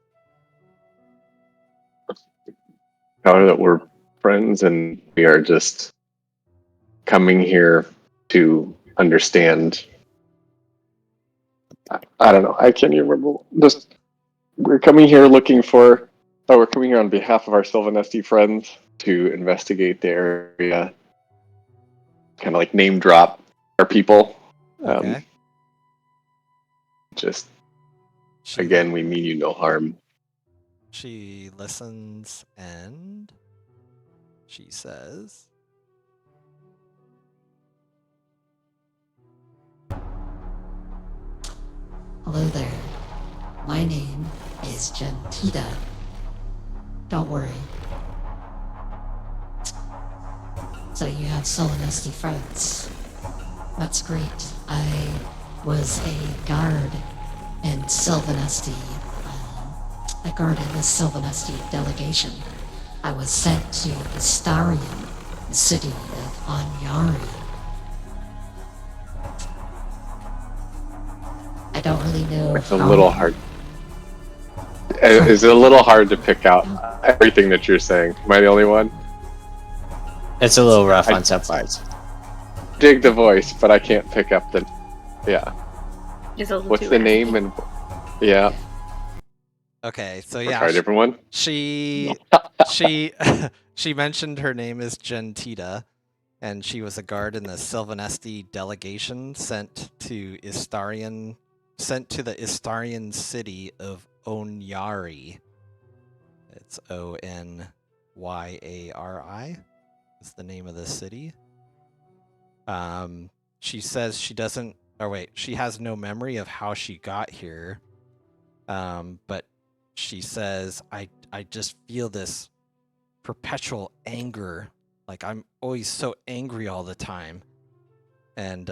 Tell her that we're friends and we are just coming here to understand. I don't know. I can't even remember. Just we're coming here we're coming here on behalf of our Sylvanesti friends to investigate the area. Kind of like name drop our people. Okay. Again, we mean you no harm. She listens and she says, Hello there. My name is Gentida. Don't worry. So you have Sylvanesti friends. That's great. I was a guard in Sylvanesti. I guarded the Sylvanesti delegation I was sent to Istarion, the city of Anyari. I don't really know It's a how little you- hard. It's a little hard to pick out everything that you're saying. Am I the only one? It's a little rough I- on some parts. Dig the voice, but I can't pick up the. Yeah. Just a little What's too the raspy. name and? Yeah. Okay, so Or yeah, try a different one. she she mentioned her name is Gentita, and she was a guard in the Sylvanesti delegation sent to the Istarian city of Onyari. It's Onyari is the name of the city. She says she doesn't, or wait, she has no memory of how she got here. But she says, I just feel this perpetual anger. Like I'm always so angry all the time. And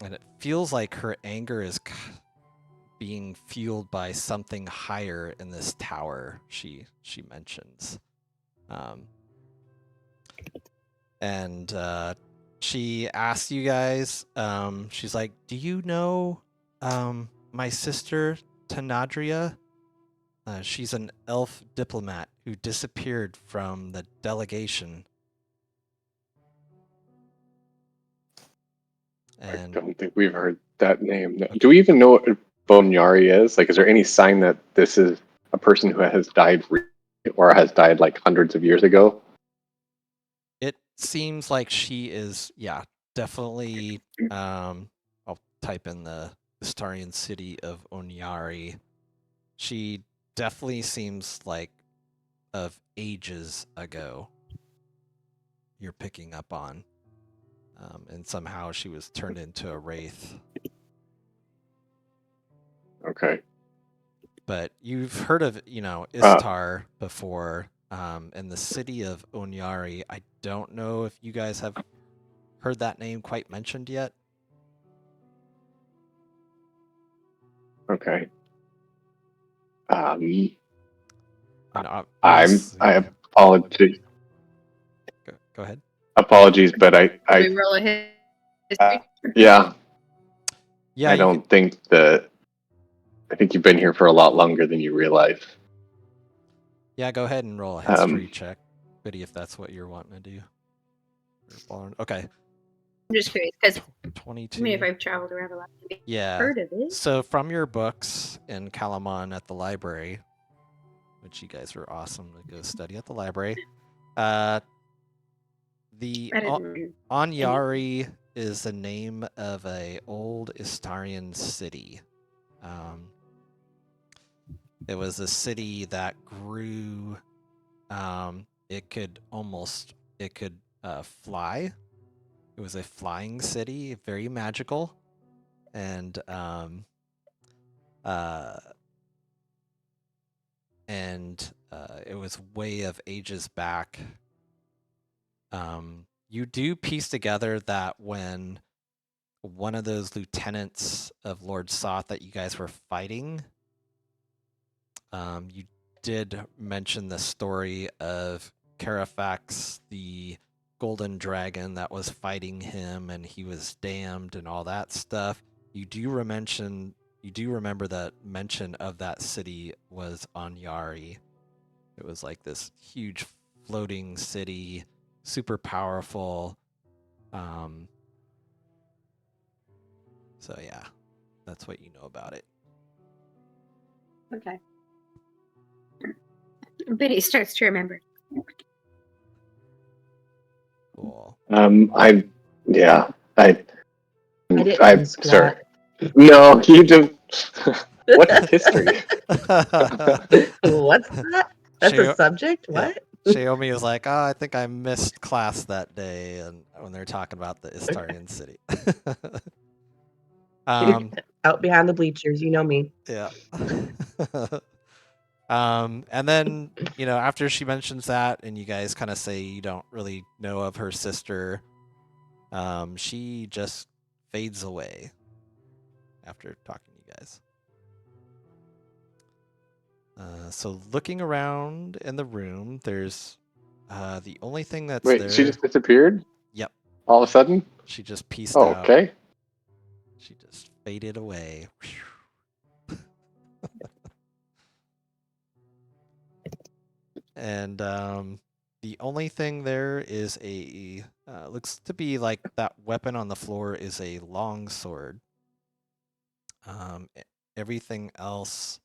it feels like her anger is being fueled by something higher in this tower, she mentions. And she asks you guys, she's like, do you know my sister Tanadria? She's an elf diplomat who disappeared from the delegation. I And don't think we've heard that name. No. Do we even know what Bonyari is? Like, is there any sign that this is a person who has died or has died like hundreds of years ago? it seems like she is, yeah, definitely. I'll type in the Istarian city of Onyari. She definitely seems like of ages ago. You're picking up on. And somehow she was turned into a wraith. Okay. But you've heard of, Istar before, and the city of Onyari. I don't know if you guys have heard that name quite mentioned yet. Okay. And I apologize. Go ahead. Apologies, but We roll a history. yeah, Yeah, I don't think I think you've been here for a lot longer than you realize. Yeah, go ahead and roll a history check, Biddy, if that's what you're wanting to do. Okay. I'm just curious because 22. I mean, if I've traveled around a lot, maybe Yeah. heard of it. So from your books in Kalamon at the library, which you guys were awesome to go study at the library, the Anyari is the name of a old Istarian city. It was a city that grew. It could fly. It was a flying city, very magical, and it was way of ages back. You do piece together that when one of those lieutenants of Lord Soth that you guys were fighting, you did mention the story of Carafax, the golden dragon that was fighting him, and he was damned and all that stuff. You do remember that mention of that city was Anyari. It was like this huge floating city, super powerful. So yeah, that's what you know about it. Okay. Biddy starts to remember. Cool. I didn't squat. sorry. No, you don't. What's history? What's that? That's a subject? What? Xiaomi was like, I think I missed class that day, and when they're talking about the Istarian city. Out behind the bleachers, you know me. Yeah. And then, after she mentions that and you guys kind of say you don't really know of her sister, she just fades away after talking to you guys. So looking around in the room, there's the only thing that's Wait, there. she just disappeared Yep, all of a sudden? she just pieced Oh, out. okay. She just faded away. And the only thing there is a looks to be like that weapon on the floor is a long sword. Everything else.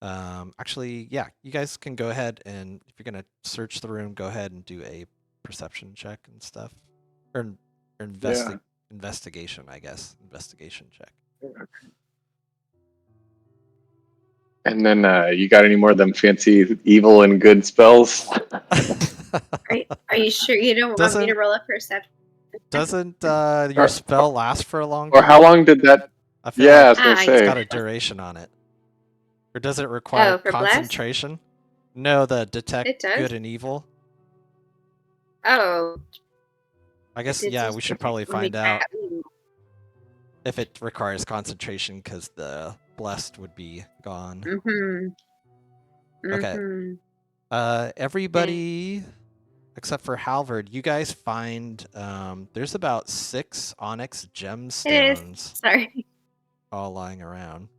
Actually, yeah, you guys can go ahead and if you're gonna search the room, go ahead and do a perception check and stuff, or investigation, I guess, investigation check. And then you got any more of them fancy evil and good spells? Are you sure you don't want me to roll a perception? Doesn't your spell last for a long Or time? how long did that? I feel Yeah, I like was gonna Ah, say. it's got a duration on it. Or does it require for bless? concentration? No, the It detect does. good and evil. Oh, I guess it yeah, just- we should okay, probably let me find out try- if it requires concentration because the blessed would be gone. Okay. Everybody except for Halvard, you guys find there's about 6 onyx gemstones Sorry. all lying around.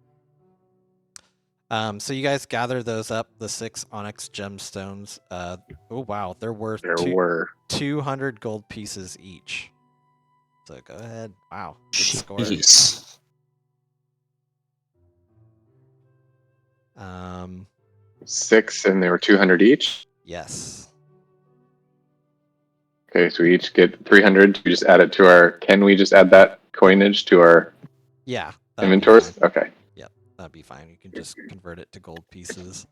So you guys gather those up, the 6 onyx gemstones. Oh wow, they're worth There were. 200 gold pieces each. So go ahead. Wow, good score. Jeez. 6, and they were 200 each. Yes. Okay, so we each get 300. We just add it to our. Can we just add that coinage to our Yeah. That'd be inventories? fine. Okay. Yep, that'd be fine. You can just convert it to gold pieces.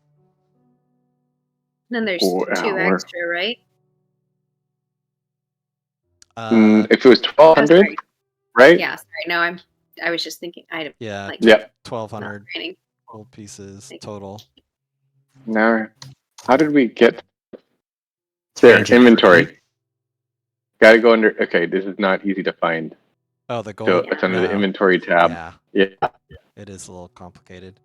Then there's Wow, 2 we're- extra, right? If it was Oh, 1,200, sorry. right? Yeah, sorry. No, I was just thinking. Yeah, like Yep. 1,200 training. gold pieces total. Now, how did we get there? 340. Inventory. Got to go under. Okay, this is not easy to find. Oh, the So gold. it's under the No. inventory tab. Yeah, Yeah. it is a little complicated.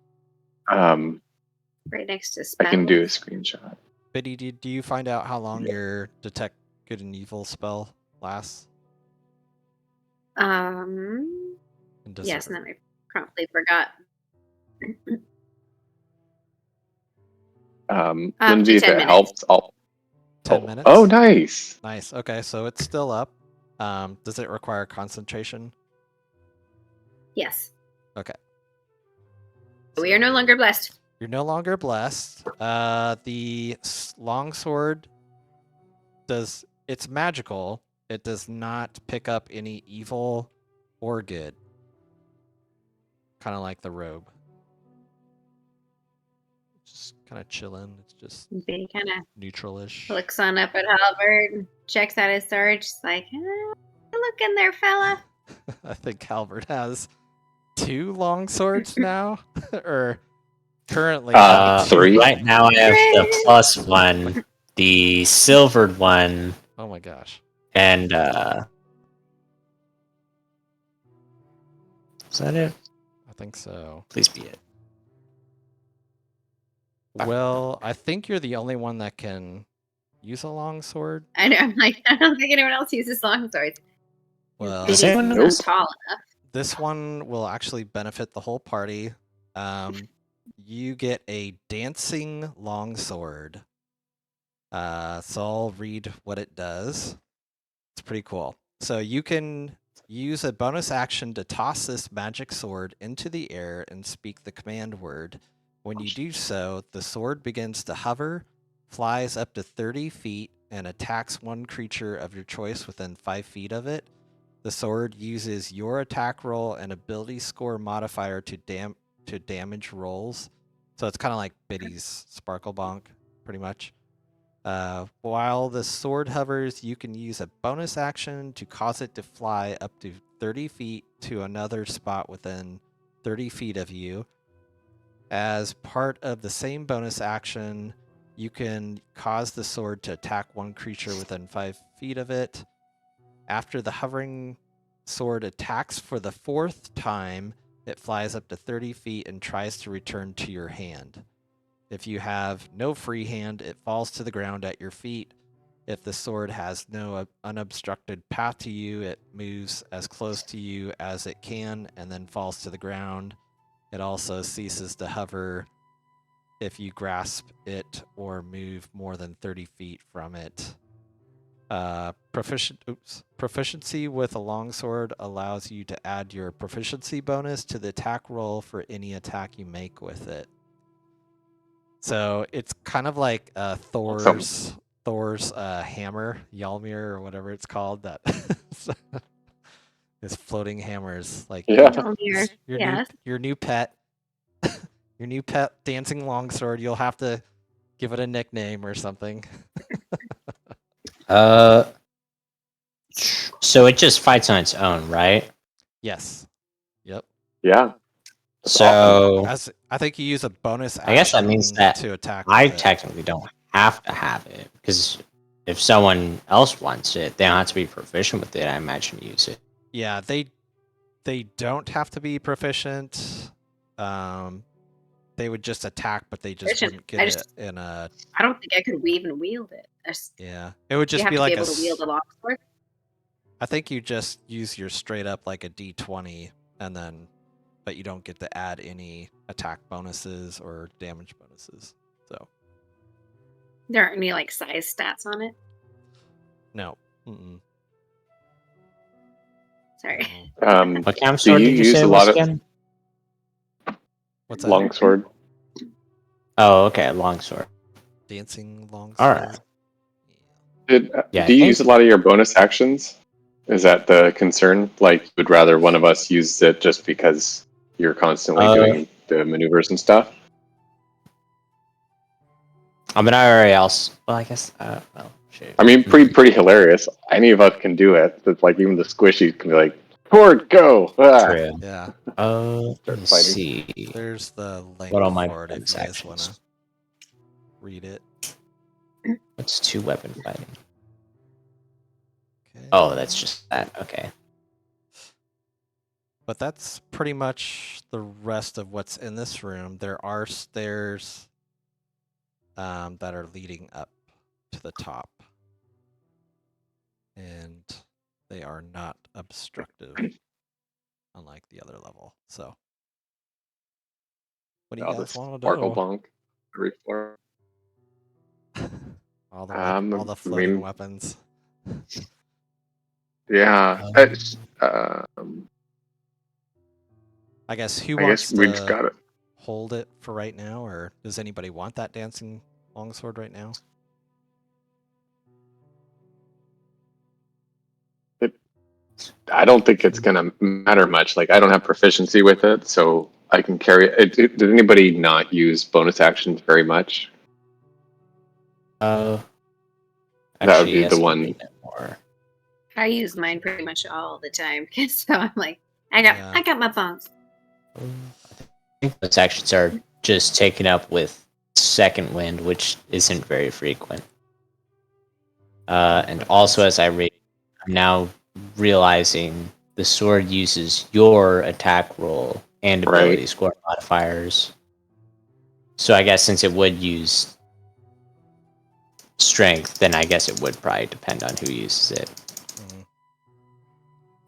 Right next to I spell. can do a screenshot. Biddy, do you find out how long your detect good and evil spell lasts? Um. And does Yes, it- and then I promptly forgot. Lindsay, if 10 it minutes. helps, I'll. 10 minutes? Oh, nice. Nice. Okay, so it's still up. Does it require concentration? Yes. Okay. We are no longer blessed. You're no longer blessed. The longsword it's magical. It does not pick up any evil or good. Kind of like the robe. Just kind of chilling. It's just He kind of neutral-ish. looks on up at Halbert and checks out his sword, just like, look in there, fella. I think Halbert has 2 long swords now, or currently 3. Right now I have the +1, the silvered one, Oh my gosh. and is that it? I think so. Please be it. Well, I think you're the only one that can use a long sword. I know. I'm like, I don't think anyone else uses long swords. Well, Does He's anyone not else? tall enough. this one will actually benefit the whole party. You get a dancing longsword. So I'll read what it does. It's pretty cool. So you can use a bonus action to toss this magic sword into the air and speak the command word. When you do so, the sword begins to hover, flies up to 30 feet, and attacks one creature of your choice within 5 feet of it. The sword uses your attack roll and ability score modifier to damage rolls. So it's kind of like Biddy's Sparkle Bonk, pretty much. While the sword hovers, you can use a bonus action to cause it to fly up to 30 feet to another spot within 30 feet of you. As part of the same bonus action, you can cause the sword to attack one creature within 5 feet of it. After the hovering sword attacks for the 4th time, it flies up to 30 feet and tries to return to your hand. If you have no free hand, it falls to the ground at your feet. If the sword has no unobstructed path to you, it moves as close to you as it can and then falls to the ground. It also ceases to hover if you grasp it or move more than 30 feet from it. Proficiency with a longsword allows you to add your proficiency bonus to the attack roll for any attack you make with it. So it's kind of like Thor's hammer, Yalmir or whatever it's called. That this floating hammers, like Yeah. your new pet, your new pet dancing longsword. You'll have to give it a nickname or something. So it just fights on its own, right? Yes. Yep. Yeah. That's So As I think you use a bonus action I guess that means that to attack. I with it. technically don't have to have it, because if someone else wants it, they don't have to be proficient with it, I imagine, to use it. Yeah, they don't have to be proficient. They would just attack, but they just wouldn't get it in a. I don't think I could even wield it. Yeah, it would just you have be to like be able to wield a longsword. I think you just use your straight up like a D20, and then, but you don't get to add any attack bonuses or damage bonuses. So There aren't any like size stats on it. no. Mm-mm. Sorry. What kind of do sword you did you use say a it lot was of again? What's that? longsword? Oh, okay, longsword. Dancing longsword. All right. Do you use a lot of your bonus actions? Is that the concern? Like, would rather one of us use it just because you're constantly doing the maneuvers and stuff? I mean, I already else. Well, I guess. Well, shit. I mean, pretty hilarious. Any of us can do it. It's like even the squishies can be like, "Forward, go!" Ah. True. Yeah. Let's fighting. see. There's the link What are my for it if bonus you guys actions? want to read it. What's 2 weapon fighting? Okay. Oh, that's just that. Okay. But that's pretty much the rest of what's in this room. There are stairs that are leading up to the top. And they are not obstructive, unlike the other level. So, what do you guys want to Sparkle do? bonk. Every floor. all the I floating mean, weapons. Yeah. I guess who I wants guess we just to got it. hold it for right now, or does anybody want that dancing longsword right now? I don't think it's gonna matter much. Like, I don't have proficiency with it, so I can carry it. Did anybody not use bonus actions very much? Actually, That would be yes, the a one. bit more. I use mine pretty much all the time, so I'm like, I got my thongs. I think those actions are just taken up with second wind, which isn't very frequent. And also, as I read, I'm now realizing the sword uses your attack roll and ability score modifiers. So I guess since it would use strength, then I guess it would probably depend on who uses it.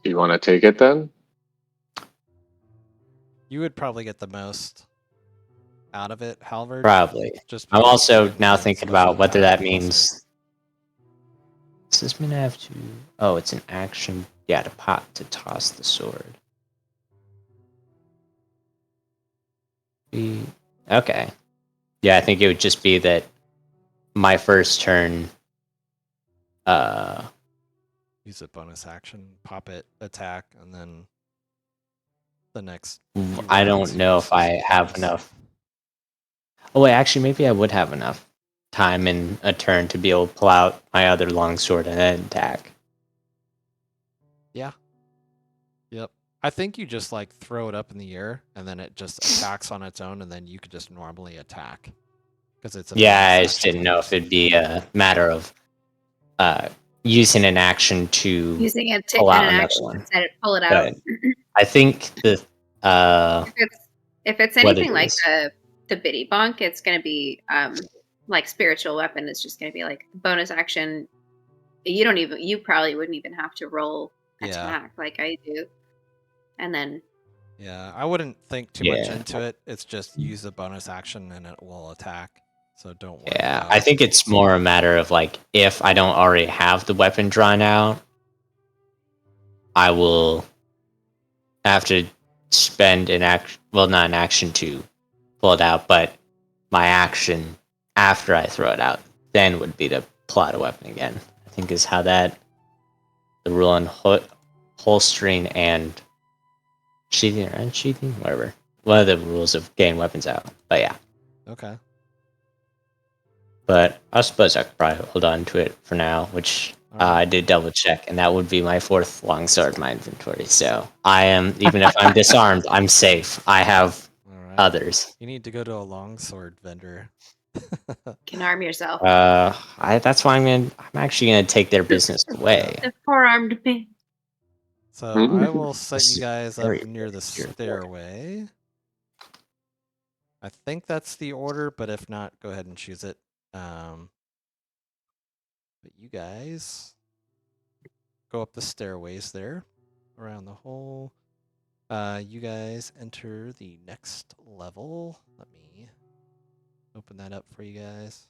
Do you want to take it then? You would probably get the most out of it, Halvard. Probably. Just I'm because also you now get thinking special about whether that attack and also- means. Does this mean I have to? Oh, it's an action. Yeah, to toss the sword. Okay. Yeah, I think it would just be that my first turn. Use a bonus action, pop it, attack, and then the next. I don't know if I have enough. Oh wait, actually, maybe I would have enough time in a turn to be able to pull out my other longsword and then attack. Yeah. Yep. I think you just like throw it up in the air and then it just attacks on its own, and then you could just normally attack because it's a I just didn't know if it'd be a matter of using an action to pull out another one. Instead of pull it out. But I think the if it's anything like the bitty bonk, it's gonna be like spiritual weapon. It's just gonna be like bonus action. You probably wouldn't even have to roll attack like I do, and then Yeah, I wouldn't think too much Yeah. into it. It's just use the bonus action and it will attack. So don't worry Yeah, about I think it's more a matter of like if I don't already have the weapon drawn out, I will have to spend not an action to pull it out, but my action after I throw it out then would be to pull out a weapon again. I think is how the rule on holstering and sheathing or unsheathing, whatever. One of the rules of getting weapons out. But yeah. Okay. But I suppose I could probably hold on to it for now, which I did double check, and that would be my 4th longsword in my inventory. So I am, even if I'm disarmed, I'm safe. I have others. You need to go to a longsword vendor. can arm yourself. That's why I'm actually gonna take their business away. The 4-armed man. So Mhm. I will set This you is guys up very near the secure. stairway. I think that's the order, but if not, go ahead and choose it. But you guys go up the stairways there, around the hole. You guys enter the next level. Let me open that up for you guys.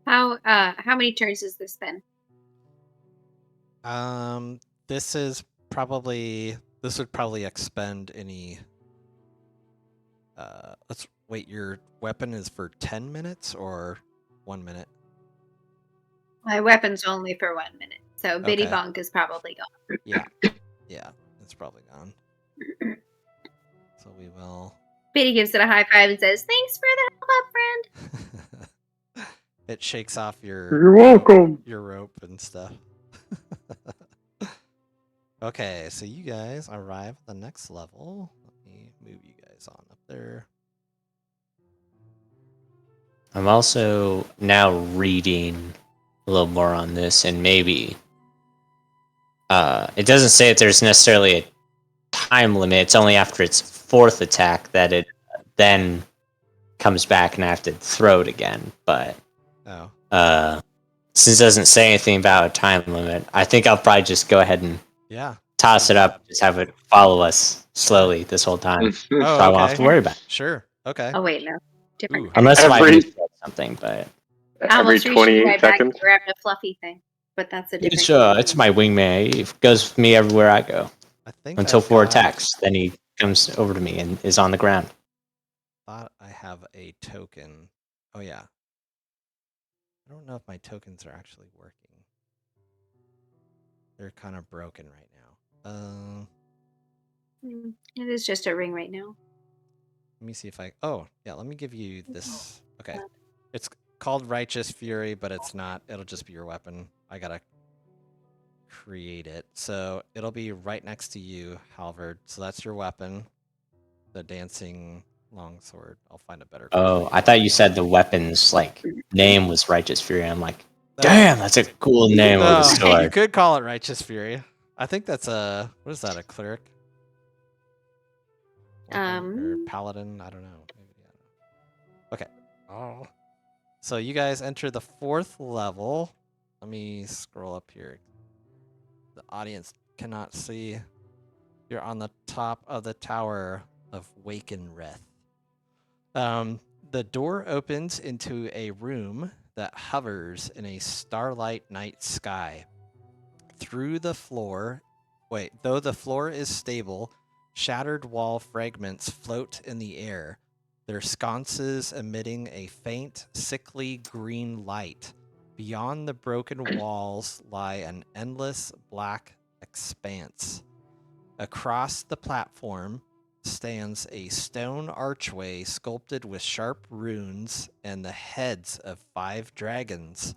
How many turns has this been? This would probably expend any. Let's wait. Your weapon is for 10 minutes or 1 minute. My weapon's only for 1 minute, so bitty Okay. bonk is probably gone. Yeah, it's probably gone. So we will. Bitty gives it a high five and says, "Thanks for the help, up, friend." It shakes off You're welcome. your rope and stuff. Okay, so you guys arrive at the next level. Let me move you guys on up there. I'm also now reading a little more on this, and maybe it doesn't say that there's necessarily a time limit. It's only after its 4th attack that it then comes back and I have to throw it again. But since it doesn't say anything about a time limit, I think I'll probably just go ahead and toss it up, just have it follow us slowly this whole time. So I won't have to worry about it. Sure. Okay. Oh wait, no, different. Unless if I Every- misread something, but I Every almost reached into 28 my bag seconds. and grabbed a fluffy thing, but that's a different. it's my wingman. He goes with me everywhere I go I think until I've 4 got- attacks. Then he comes over to me and is on the ground. Thought I have a token. Oh yeah. I don't know if my tokens are actually working. They're kind of broken right now. It is just a ring right now. Let me see if I. Oh yeah, let me give you this. Okay, it's called Righteous Fury, but it's not. It'll just be your weapon. I gotta create it, so it'll be right next to you, Halvard. So that's your weapon, the dancing longsword. I'll find a better. Oh, I thought you said the weapon's name was Righteous Fury. I'm like, damn, that's a cool name of a You sword. could call it Righteous Fury. I think that's a. What is that? A cleric? Or paladin? I don't know. Maybe, I don't know. Okay. Oh. So you guys enter the 4th level. Let me scroll up here. The audience cannot see. You're on the top of the tower of Wakenreth. The door opens into a room that hovers in a starlight night sky. Though the floor is stable, shattered wall fragments float in the air, their sconces emitting a faint, sickly green light. Beyond the broken walls lie an endless black expanse. Across the platform stands a stone archway sculpted with sharp runes and the heads of 5 dragons.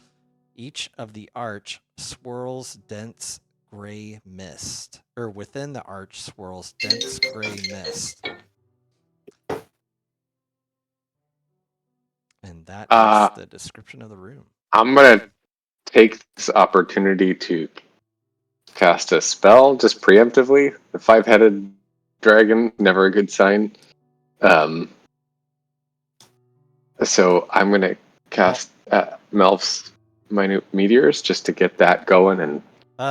Each of the arch swirls dense gray mist, or within the arch swirls dense gray mist. And that is the description of the room. I'm gonna take this opportunity to cast a spell just preemptively. The 5-headed dragon, never a good sign. So I'm gonna cast Melf's minute meteors just to get that going, and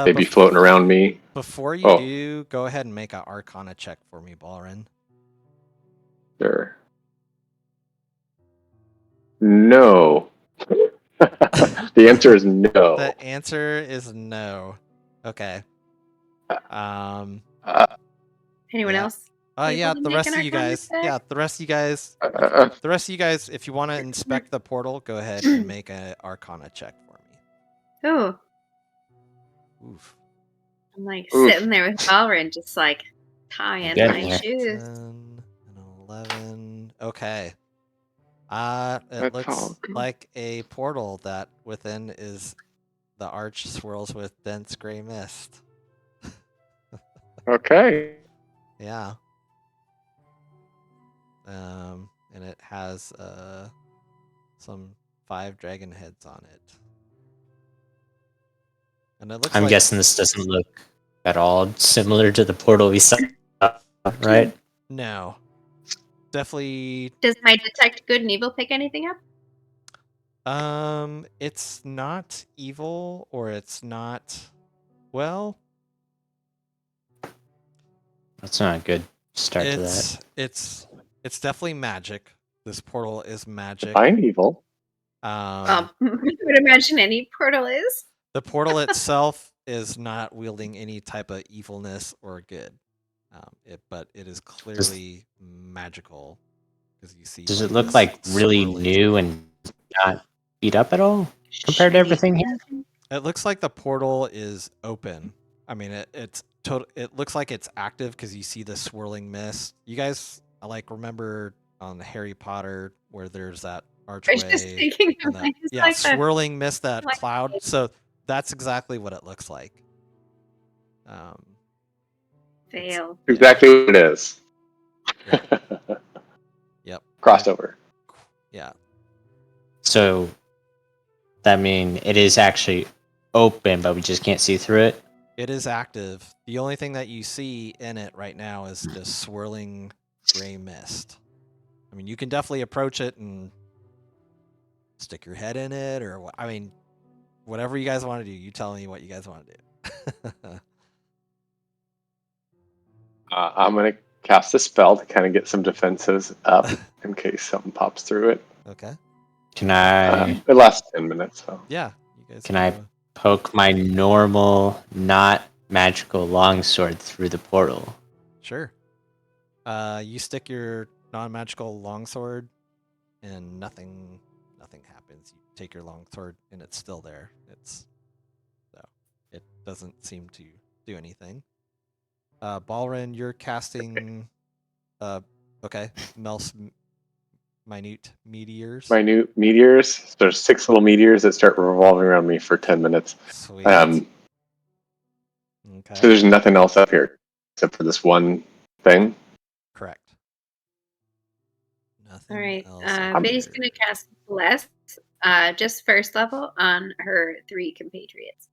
they'd be floating around me. Before you do, go ahead and make an Arcana check for me, Balrin. Sure. No. The answer is no. The answer is no. Okay. Anyone Yeah. else? Yeah, able to the make rest an of you Arcana guys. check? Yeah, the rest of you guys. The rest of you guys, if you want to inspect the portal, go ahead and make an Arcana check for me. Oh, Oof. I'm like Oof. sitting there with Balrin, just like tying Getting my there. shoes. 10 and 11. Okay. It That's looks all. like a portal that within is the arch swirls with dense gray mist. Okay. Yeah. And it has some 5 dragon heads on it. And it looks I'm like guessing this doesn't look at all similar to the portal we saw, right? no. Definitely Does my detect good and evil pick anything up? it's not evil or it's not well, That's not a good start to that. it's definitely magic. This portal is magic. Define evil. I would imagine any portal is. The portal itself is not wielding any type of evilness or good. But it is clearly magical because you see. Does it look like really new and not beat up at all compared to everything here? It looks like the portal is open. I mean, it's total. It looks like it's active because you see the swirling mist. You guys like remember on Harry Potter where there's that I archway? was just thinking and of that, just yeah, like swirling mist, that like cloud. So that's exactly what it looks like. fail. Exactly what it is. Yep. Crossover. Yeah. So that means it is actually open, but we just can't see through it. It is active. The only thing that you see in it right now is the swirling gray mist. I mean, you can definitely approach it and stick your head in it, or I mean, whatever you guys want to do. You tell me what you guys want to do. I'm gonna cast a spell to kind of get some defenses up in case something pops through it. Okay. Can I It lasts 10 minutes, so. Yeah. You guys can I poke my normal, not magical longsword through the portal? Sure. You stick your non-magical longsword, and nothing happens. You take your longsword, and it's still there. It doesn't seem to do anything. Balrin, you're casting. Okay, Mel's minute meteors. Minute meteors. There's 6 little meteors that start revolving around me for 10 minutes. Sweet. Okay. So there's nothing else up here except for this one thing. Correct. Nothing. All right. Else Betty's gonna cast Bless, just first level on her 3 compatriots.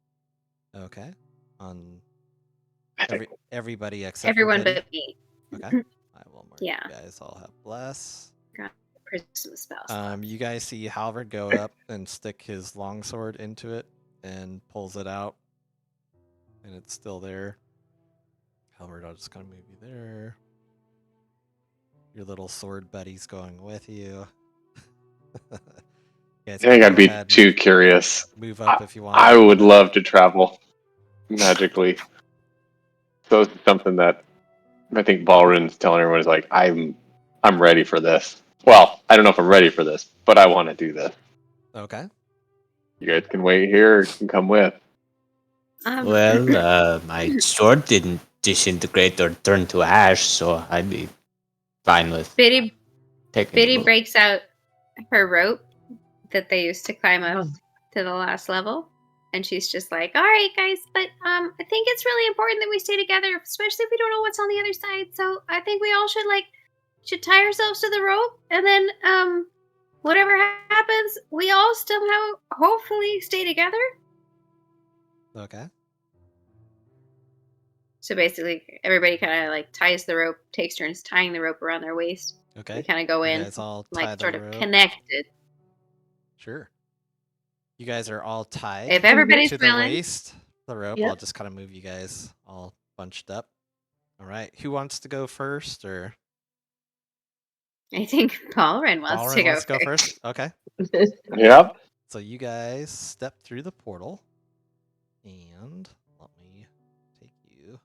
Okay. On everybody except everyone for Betty? but me. Okay. I will mark you guys all have bless. Christmas spells. You guys see Halvard go up and stick his longsword into it and pulls it out, and it's still there. Halvard, I'll just kind of move you there. Your little sword buddy's going with you. I think I'd be too curious. Move up if you want. I would love to travel magically. So it's something that I think Balrin's telling everyone is like, I'm ready for this. Well, I don't know if I'm ready for this, but I want to do this. Okay. You guys can wait here or you can come with. Well, my sword didn't disintegrate or turn to ash, so I'd be fine with Biddy taking breaks out her rope that they used to climb up to the last level, and she's just like, all right guys, but I think it's really important that we stay together, especially if we don't know what's on the other side. So I think we all should tie ourselves to the rope, and then whatever happens, we all still hopefully stay together. Okay. So basically, everybody kind of like ties the rope, takes turns tying the rope around their waist. Okay. We kind of go You in, guys all tie like the sort of rope. connected. Sure. You guys are all tied If everybody's to the willing, waist, the rope. Yep. I'll just kind of move you guys all bunched up. All right. Who wants to go first? Or I think Balrin wants to Balrin go wants to go first. first? Okay. Yep. So you guys step through the portal, and let me take you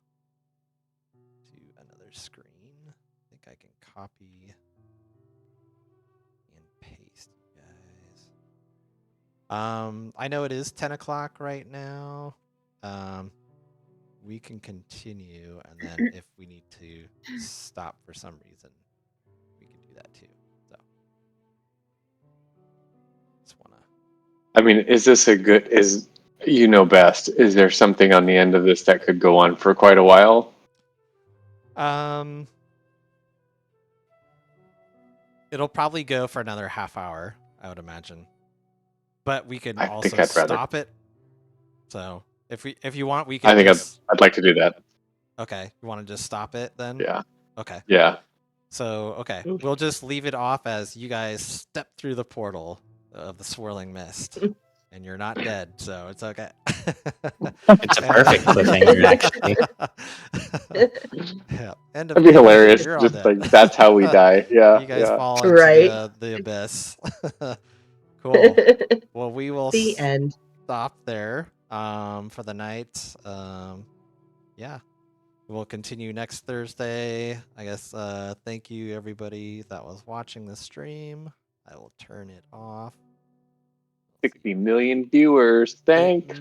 to another screen. I think I can copy and paste you guys. I know it is 10 o'clock right now. We can continue, and then if we need to stop for some reason, we can do that too. So, just wanna. I mean, is this a good? Is you know best? Is there something on the end of this that could go on for quite a while? It'll probably go for another half hour, I would imagine. But we can I also think I'd rather. stop it. So if you want, we can. I think just... I'd like to do that. Okay, you want to just stop it then? Yeah. Okay. Yeah. So okay, Oof. we'll just leave it off as you guys step through the portal of the swirling mist, and you're not dead, so it's okay. It's a perfect cliffhanger, actually. Yeah. End of That'd be game. hilarious. You're all Just dead. like that's how we die. Yeah. You guys Yeah. fall into Right. the abyss. Cool. Well, we will The end. stop there for the night. Yeah. We'll continue next Thursday. I guess thank you everybody that was watching the stream. I will turn it off. 60 million viewers. Thanks.